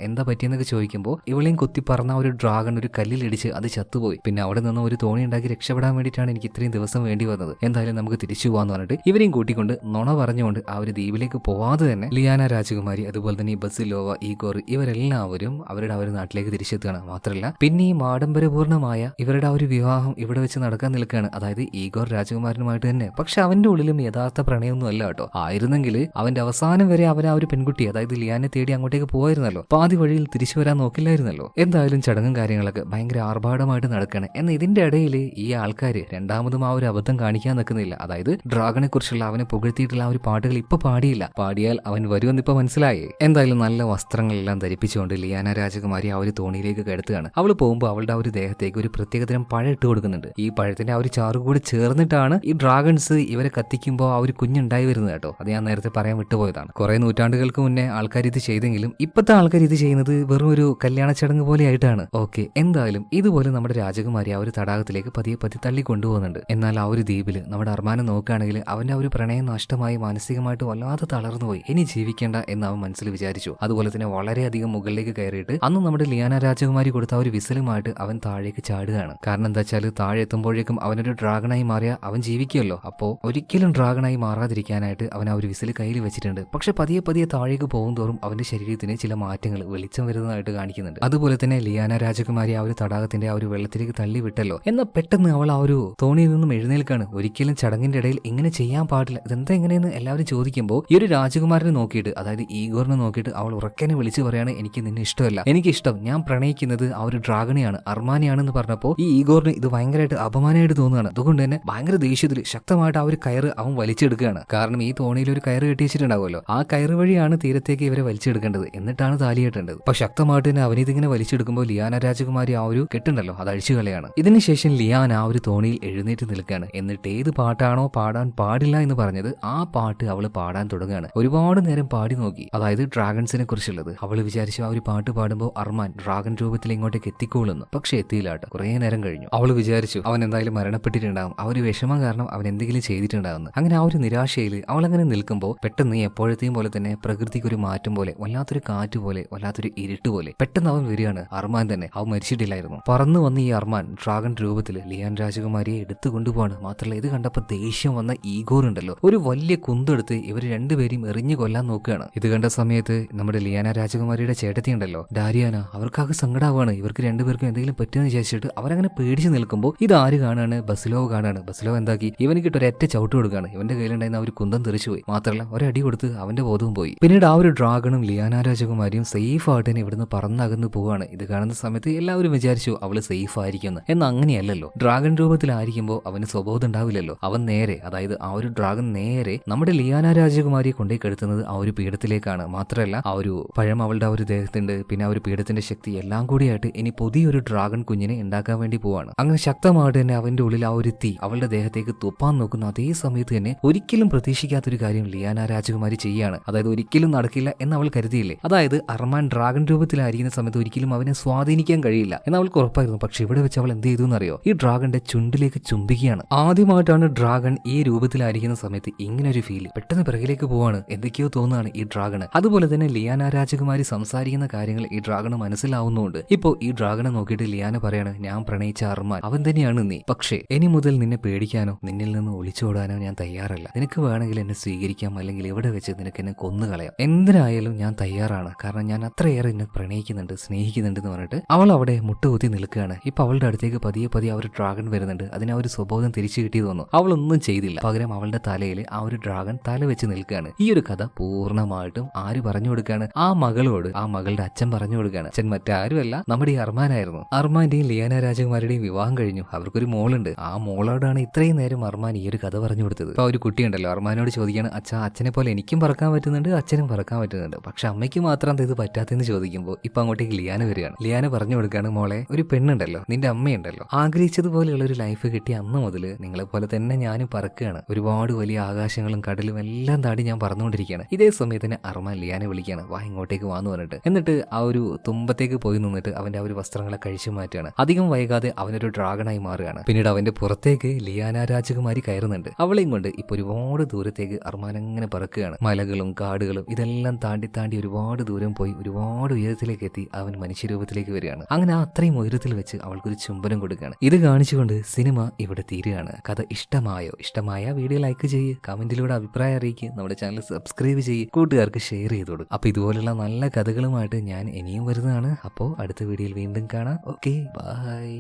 എന്താ പറ്റിയെന്നൊക്കെ ചോദിക്കുമ്പോൾ ഇവളെയും കൊത്തി പറന്ന ഒരു ഡ്രാഗൺ ഒരു കല്ലിലിടിച്ച് അത് ചത്തുപോയി. പിന്നെ അവിടെ നിന്ന് ഒരു തോണി ഉണ്ടാക്കി രക്ഷപ്പെടാൻ വേണ്ടിയിട്ടാണ് എനിക്ക് ഇത്രയും ദിവസം വേണ്ടി വന്നത്. എന്തായാലും നമുക്ക് തിരിച്ചു പോകാന്ന് പറഞ്ഞിട്ട് ഇവരെയും കൂട്ടിക്കൊണ്ട് നുണ പറഞ്ഞുകൊണ്ട് ആ ഒരു ദ്വീപിലേക്ക് പോവാതെ തന്നെ ലിയാന രാജകുമാരി അതുപോലെ തന്നെ ഈ ബസിലോവ, ഈഗോർ ഇവരെല്ലാവരും അവരുടെ നാട്ടിലേക്ക് തിരിച്ചെത്തുകയാണ്. മാത്രമല്ല പിന്നെ ഈ ആഡംബരപൂർണമായ ഇവരുടെ ആ ഒരു വിവാഹം ഇവിടെ വെച്ച് നടക്കാൻ നിൽക്കുകയാണ്. അതായത് ഈഗോർ രാജകുമാരനുമായിട്ട് തന്നെ. പക്ഷെ അവന്റെ ഉള്ളിലും യഥാർത്ഥ പ്രണയമൊന്നും അല്ല കേട്ടോ. ആയിരുന്നെങ്കിൽ അവന്റെ അവസാനം വരെ അവൻ ആ ഒരു പെൺകുട്ടി അതായത് ലിയാനെ തേടി അങ്ങോട്ടേക്ക് പോയിരുന്നല്ലോ. പാതി വഴിയിൽ തിരിച്ചു വരാൻ നോക്കില്ലായിരുന്നല്ലോ. എന്തായാലും ചടങ്ങും കാര്യങ്ങളൊക്കെ ഭയങ്കര ആർഭാടമായിട്ട് നടക്കുകയാണ്. എന്നാൽ ഇതിന്റെ ഇടയിൽ ഈ ആൾക്കാര് രണ്ടാമതും ആ ഒരു അബദ്ധം കാണിക്കാൻ നിൽക്കുന്നില്ല. അതായത് ഡ്രാഗനെ കുറിച്ചുള്ള അവനെ പുകഴ്ത്തിയിട്ടുള്ള ആ ഒരു പാട്ടുകൾ ഇപ്പൊ പാടിയില്ല. പാടിയാൽ അവൻ വരുമെന്ന് ഇപ്പൊ മനസ്സിലായി. എന്തായാലും നല്ല വസ്ത്രങ്ങളെല്ലാം ധരിപ്പിച്ചുകൊണ്ട് ലിയാന രാജകുമാരി ആ ഒരു തോണിയിലേക്ക് കടത്തുകയാണ്. അവൾ പോകുമ്പോൾ അവളുടെ ആ ഒരു ദേഹത്തേക്ക് ഒരു പ്രത്യേകതരം പഴം ഇട്ട് കൊടുക്കുന്നുണ്ട്. ഈ പഴത്തിന്റെ ആ ഒരു ചാറ് കൂടി ചേർന്നിട്ടാണ് ഈ ഡ്രാഗൺസ് ഇവരെ കത്തിക്കുമ്പോൾ ആ ഒരു കുഞ്ഞുണ്ടായി വരുന്നത് കേട്ടോ. അത് ഞാൻ നേരത്തെ പറയാൻ വിട്ടുപോയതാണ്. കുറെ നൂറ്റാണ്ടുകൾക്ക് മുന്നേ ആൾക്കാർ ഇത് ചെയ്തെങ്കിലും ഇപ്പോഴത്തെ ആൾക്കാർ ഇത് ചെയ്യുന്നത് വെറും ഒരു കല്യാണ ചടങ്ങ് പോലെ ആയിട്ടാണ്. ഓക്കെ, എന്തായാലും ഇതുപോലെ നമ്മുടെ രാജകുമാരി ആ ഒരു തടാകത്തിലേക്ക് പതിയെ തള്ളി കൊണ്ടുപോകുന്നുണ്ട്. എന്നാൽ ആ ഒരു ദ്വീപിൽ നമ്മുടെ അർമാനെ നോക്കുകയാണെങ്കിൽ അവന്റെ ആ ഒരു പ്രണയം നഷ്ടമായി മാനസികമായിട്ട് വല്ലാതെ തളർന്നുപോയി. ഇനി ജീവിക്കേണ്ട എന്ന് അവൻ മനസ്സിൽ വിചാരിച്ചു. അതുപോലെ തന്നെ വളരെയധികം മുകളിലേക്ക് കയറിയിട്ട് അന്ന് നമ്മുടെ ലിയാന രാജകുമാരി കൊടുത്ത ആ ഒരു വിസലുമായിട്ട് അവൻ താഴേക്ക് ചാടുകയാണ്. കാരണം എന്താ വെച്ചാൽ താഴെ എത്തുമ്പോഴേക്കും അവനൊരു ഡ്രാഗണായി മാറിയ അവൻ ജീവിക്കുമല്ലോ. അപ്പോ ഒരിക്കലും ഡ്രാഗണായി മാറാതിരിക്കാനായിട്ട് അവൻ ആ ഒരു വിസിൽ കയ്യിൽ വെച്ചിട്ടുണ്ട്. പക്ഷെ പതിയെ താഴേക്ക് പോകും തോറും അവന്റെ ശരീരത്തിന് ചില മാറ്റങ്ങൾ വെളിച്ചം വരുന്നതായിട്ട് കാണിക്കുന്നുണ്ട്. അതുപോലെ തന്നെ ലിയാന രാജകുമാരി ആ ഒരു തടാകത്തിന്റെ ആ ഒരു വെള്ളത്തിലേക്ക് തള്ളി വിട്ടല്ലോ. എന്നാൽ പെട്ടെന്ന് അവൾ ആ ഒരു തോണിയിൽ നിന്നും എഴുന്നേൽക്കാണ്. ഒരിക്കലും ചടങ്ങിന്റെ ഇടയിൽ ഇങ്ങനെ ചെയ്യാൻ പാടില്ല, ഇതെന്താ എങ്ങനെയെന്ന് എല്ലാവരും ചോദിക്കുമ്പോൾ ഈ ഒരു രാജകുമാരനെ നോക്കിയിട്ട് അതായത് ഈഗോറിനെ നോക്കിയിട്ട് അവൾ ഉറക്കനെ വിളിച്ചു പറയാണ്, എനിക്ക് നിന്നെ ഇഷ്ടമല്ല, എനിക്കിഷ്ടം ഞാൻ പ്രണയിക്കുന്നത് ആ ഒരു ഡ്രാഗണിയാണ്, അർമാനിയാണെന്ന് പറഞ്ഞപ്പോൾ ഈ ഈഗോറിന് ഇത് ഭയങ്കരമായിട്ട് അപമാനമായിട്ട് തോന്നുകയാണ്. അതുകൊണ്ട് തന്നെ ഭയങ്കര ദേഷ്യത്തിൽ ശക്തമായിട്ട് ആ ഒരു കയറ് അവൻ വലിച്ചെടുക്കുകയാണ്. കാരണം ഈ തോണിയിൽ ഒരു കയറ് കെട്ടി വെച്ചിട്ടുണ്ടാവുമല്ലോ, ആ കയറ് വഴിയാണ് തീരത്തേക്ക് ഇവരെ വലിച്ചെടുക്കേണ്ടത്, എന്നിട്ടാണ് താലി കെട്ടേണ്ടത്. അപ്പൊ ശക്തമായിട്ട് തന്നെ അവനിതിങ്ങനെ വലിച്ചെടുക്കുമ്പോൾ ലിയാന രാജകുമാരി ആ ഒരു കെട്ടുണ്ടല്ലോ അത് അഴിച്ചു കളയാണ്. ഇതിനുശേഷം ലിയാന ആ ഒരു തോണിയിൽ എഴുന്നേറ്റ് നിൽക്കുകയാണ്. എന്നിട്ട് ഏത് പാട്ടാണോ പാടാൻ പാടില്ല എന്ന് പറഞ്ഞത് ആ പാട്ട് അവള് പാടാൻ തുടങ്ങുകയാണ്. ഒരുപാട് നേരം പാടി നോക്കി, അതായത് ഡ്രാഗൺസിനെ കുറിച്ചുള്ളത്. അവള് വിചാരിച്ചു ആ ഒരു പാട്ട് പാടുമ്പോൾ അർമാൻ ഡ്രാഗൺ രൂപത്തിൽ ഇങ്ങോട്ടേക്ക് എത്തിക്കോളുന്നു. പക്ഷെ എത്തിയില്ലാട്ടോ. കുറെ നേരം കഴിഞ്ഞു. അവള് വിചാരിച്ചു അവൻ എന്തായാലും മരണപ്പെട്ടിട്ടുണ്ടാവും, ആ ഒരു വിഷമം കാരണം അവൻ എന്തെങ്കിലും ചെയ്തിട്ടുണ്ടാവുന്നു. അങ്ങനെ ആ ഒരു നിരാശയിൽ അവൾ അങ്ങനെ നിൽക്കുമ്പോൾ പെട്ടെന്ന് എപ്പോഴത്തെയും പോലെ തന്നെ പ്രകൃതിക്ക് ഒരു മാറ്റം പോലെ, വല്ലാത്തൊരു കാറ്റ് പോലെ, വല്ലാത്തൊരു ഇരുട്ട് പോലെ പെട്ടെന്ന് അവൻ വരികയാണ്. അർമാൻ തന്നെ, അവൻ മരിച്ചിട്ടില്ലായിരുന്നു. പറന്നു വന്ന് ഈ അർമാൻ ഡ്രാഗൺ രൂപത്തിൽ ലിയാൻ രാജകുമാരിയെ എടുത്തു കൊണ്ടുപോവാണ്. മാത്രമല്ല ഇത് കണ്ടപ്പോൾ ദേഷ്യം വന്ന ഈഗോർ ഉണ്ടല്ലോ, ഒരു വലിയ കുന്തെടുത്ത് ഇവർ രണ്ടുപേരും എറിഞ്ഞു കൊല്ലാൻ നോക്കുകയാണ്. ഇത് കണ്ട സമയത്ത് നമ്മുടെ ലിയാന രാജകുമാരിയുടെ ചേട്ടത്തി ഉണ്ടല്ലോ ഡാരിയാന, അവർക്കാകെ സങ്കടാവാണ്. ഇവർക്ക് രണ്ടുപേർക്കും എന്തെങ്കിലും പറ്റുമെന്ന് വിചാരിച്ചിട്ട് അവരങ്ങനെ പേടിച്ച് നിൽക്കുമ്പോൾ ഇത് ആര് കാണാണ്, ബസിലോവ് കാണാണ്. ബസിലോവ് എന്താക്കി ഇവനിക്കിട്ട് ഒരൊറ്റ ചവിട്ട് കൊടുക്കുകയാണ്. ഇവന്റെ കയ്യിലുണ്ടായിരുന്ന ആ ഒരു കുന്തം തെറിച്ചുപോയി. മാത്രമല്ല ഒരടി കൊടുത്ത് അവന്റെ ബോധവും പോയി. പിന്നീട് ആ ഒരു ഡ്രാഗണും ലിയാന രാജകുമാരിയും സേഫ് ആയിട്ട് തന്നെ ഇവിടുന്ന് പറന്നകന്ന് പോവാണ്. ഇത് കാണുന്ന സമയത്ത് എല്ലാവരും വിചാരിച്ചു അവള് സേഫ് ആയിരിക്കുമെന്ന്. എന്നാൽ അങ്ങനെയല്ലല്ലോ. ഡ്രാഗൺ രൂപത്തിലായിരിക്കുമ്പോൾ അവന് സ്വബോധം ഉണ്ടാവില്ലല്ലോ. അവൻ നേരെ, അതായത് ആ ഒരു ഡ്രാഗൺ നേരെ നമ്മുടെ ലിയാന രാജകുമാരിയെ കൊണ്ടേ കെടുത്തുന്നത് ആ ഒരു പീഠത്തിലേക്കാണ്. മാത്രമല്ല ആ ഒരു പഴം അവളുടെ ആ ഒരു ദേഹത്തുണ്ട്, പിന്നെ ആ ഒരു പീഠത്തിന്റെ ശക്തി എല്ലാം കൂടിയായിട്ട് ഇനി പുതിയൊരു ഡ്രാഗൺ കുഞ്ഞിനെ ഉണ്ടാക്കാൻ വേണ്ടി പോവാണ്. അങ്ങനെ ശക്തമായിട്ട് തന്നെ അവന്റെ ഉള്ളിൽ ആ ഒരു തീ അവളുടെ ദേഹത്തേക്ക് തുപ്പാൻ നോക്കുന്ന അതേ സമയത്ത് തന്നെ ഒരിക്കലും പ്രതീക്ഷിക്കാത്തൊരു കാര്യം ലിയാന രാജകുമാരി ചെയ്യാണ്. അതായത് ഒരിക്കലും നടക്കില്ല എന്ന് അവൾ കരുതിയില്ലേ. അതായത് അർമാൻ ഡ്രാഗൺ രൂപത്തിലായിരിക്കുന്ന സമയത്ത് ഒരിക്കലും അവനെ സ്വാധീനിക്കാൻ കഴിയില്ല എന്ന് അവൾക്ക് ഉറപ്പായിരുന്നു. പക്ഷെ ഇവിടെ വെച്ച് അവൾ എന്ത് ചെയ്തു എന്നറിയോ, ഈ ഡ്രാഗന്റെ ചുണ്ടിലേക്ക് ചുംബിക്കുകയാണ്. ആദ്യമായിട്ടാണ് ഡ്രാഗൺ ഈ രൂപത്തിലായിരിക്കുന്ന സമയത്ത് ഇങ്ങനെ ഒരു ഫീൽ. പെട്ടെന്ന് പിറകിലേക്ക് പോവാണ്. എന്തൊക്കെയോ തോന്നുകയാണ് ഈ ഡ്രാഗണ്. അതുപോലെ തന്നെ ലിയാന രാജകുമാരി സംസാരിക്കുന്ന കാര്യങ്ങൾ ഈ ഡ്രാഗണ് മനസ്സിലാവുന്നുണ്ട്. ഇപ്പോ ഈ ഡ്രാഗനെ നോക്കിയിട്ട് ലിയാന പറയാണ്, ഞാൻ പ്രണയിച്ച അർമാൻ അവൻ തന്നെയാണ് നീ. പക്ഷേ ഇനി മുതൽ നിന്നെ പേടിക്കാനോ നിന്നിൽ നിന്ന് ഒളിച്ചോടാനോ ഞാൻ തയ്യാറല്ല. നിനക്ക് വേണമെങ്കിൽ എന്നെ സ്വീകരിക്കാം, അല്ലെങ്കിൽ ഇവിടെ വെച്ച് നിനക്ക് എന്നെ കൊന്നുകളയാം. എന്തിനായാലും ഞാൻ തയ്യാറാണ്. കാരണം ഞാൻ അത്രയേറെ എന്നെ പ്രണയിക്കുന്നുണ്ട്, സ്നേഹിക്കുന്നുണ്ട് എന്ന് പറഞ്ഞിട്ട് അവൾ അവിടെ മുട്ടുകുത്തി നിൽക്കുകയാണ്. ഇപ്പൊ അവളുടെ അടുത്തേക്ക് പതിയെ ആ ഒരു ഡ്രാഗൺ വരുന്നുണ്ട്. അതിന് ആ ഒരു സ്വബോധം തിരിച്ചു കിട്ടി തോന്നുന്നു. അവളൊന്നും ചെയ്തില്ല. പകരം അവളുടെ തലയിൽ ആ ഒരു ഡ്രാഗൺ തല വെച്ച് നിൽക്കുകയാണ്. ഈ ഒരു കഥ പൂർണ്ണമായിട്ടും ആര് പറഞ്ഞു കൊടുക്കുകയാണ്, ആ മകളോട് ആ മകളുടെ അച്ഛൻ പറഞ്ഞു കൊടുക്കുകയാണ്. അച്ഛൻ മറ്റാരുമല്ല നമ്മുടെ ഈ അർമാനായിരുന്നു. അർമാന്റെയും ലിയാന രാജകുമാരിയുടെയും വിവാഹം കഴിഞ്ഞു, അവർക്കൊരു മോളുണ്ട്. ആ മോളോടാണ് ഇത്രയും നേരം അർമാൻ ഈ ഒരു കഥ പറഞ്ഞു കൊടുത്തത്. അപ്പൊ ഒരു കുട്ടിയുണ്ടല്ലോ അർമാനോട് ചോദിക്കുകയാണ്, അച്ഛനെ പോലെ എനിക്കും പറക്കാൻ പറ്റുന്നുണ്ട്, അച്ഛനും പറക്കാൻ പറ്റുന്നുണ്ട്, പക്ഷെ അമ്മയ്ക്ക് മാത്രം ഇത് പറ്റാത്തെന്ന് ചോദിക്കുമ്പോൾ ഇപ്പൊ അങ്ങോട്ടേക്ക് ലിയാന വരികയാണ്. ലിയാന പറഞ്ഞു കൊടുക്കുകയാണ്, മോളെ ഒരു പെണ്ണുണ്ടല്ലോ, നിന്റെ അമ്മയുണ്ടല്ലോ, ആഗ്രഹിച്ചതുപോലെയുള്ള ഒരു ലൈഫ് കിട്ടിയ അന്ന് മുതൽ നിങ്ങളെ പോലെ തന്നെ ഞാനും പറക്കുകയാണ്. ഒരുപാട് വലിയ ആകാശങ്ങളും കടലും എല്ലാം താണ്ടി ഞാൻ പറന്നുകൊണ്ടിരിക്കുകയാണ്. ഇതേ സമയത്ത് തന്നെ അർമാൻ ലിയാനെ വിളിക്കുകയാണ്, വാ ഇങ്ങോട്ടേക്ക് വാന്ന് പറഞ്ഞിട്ട്. എന്നിട്ട് ആ ഒരു തുമ്പത്തേക്ക് പോയി നിന്നിട്ട് അവന്റെ ആ ഒരു വസ്ത്രങ്ങളെ കഴിച്ചു മാറ്റുകയാണ്. അധികം വൈകാതെ അവനൊരു ഡ്രാഗണായി മാറുകയാണ്. പിന്നീട് അവന്റെ പുറത്തേക്ക് ലിയാന രാജകുമാരി കയറുന്നുണ്ട്. അവളെയും കൊണ്ട് ഇപ്പൊ ഒരുപാട് ദൂരത്തേക്ക് അർമാൻ അങ്ങനെ പറക്കുകയാണ്. മലകളും കാടുകളും ഇതെല്ലാം താണ്ടി താണ്ടി ഒരുപാട് ദൂരം പോയി ഒരുപാട് ഉയരത്തിലേക്ക് എത്തി അവൻ മനുഷ്യരൂപത്തിലേക്ക് വരികയാണ്. അങ്ങനെ ആ അത്രയും ഉയരത്തിൽ വെച്ച് അവൾക്കൊരു ചുംബനം കൊടുക്കുകയാണ്. ഇത് കാണിച്ചുകൊണ്ട് സിനിമ ഇവിടെ തീരുകയാണ്. കഥ ഇഷ്ടമായ വീഡിയോ ലൈക്ക് ചെയ്യുക, കമന്റിലൂടെ അഭിപ്രായം അറിയിക്കുക, നമ്മുടെ ചാനൽ സബ്സ്ക്രൈബ് ചെയ്യുക, കൂട്ടുകാർക്ക് ഷെയർ ചെയ്ത് കൊടുക്കും. അപ്പൊ ഇതുപോലുള്ള നല്ല കഥകളുമായിട്ട് ഞാൻ ഇനിയും വരുന്നതാണ്. അപ്പോൾ അടുത്ത വീഡിയോയിൽ വീണ്ടും കാണാം. Okay, by.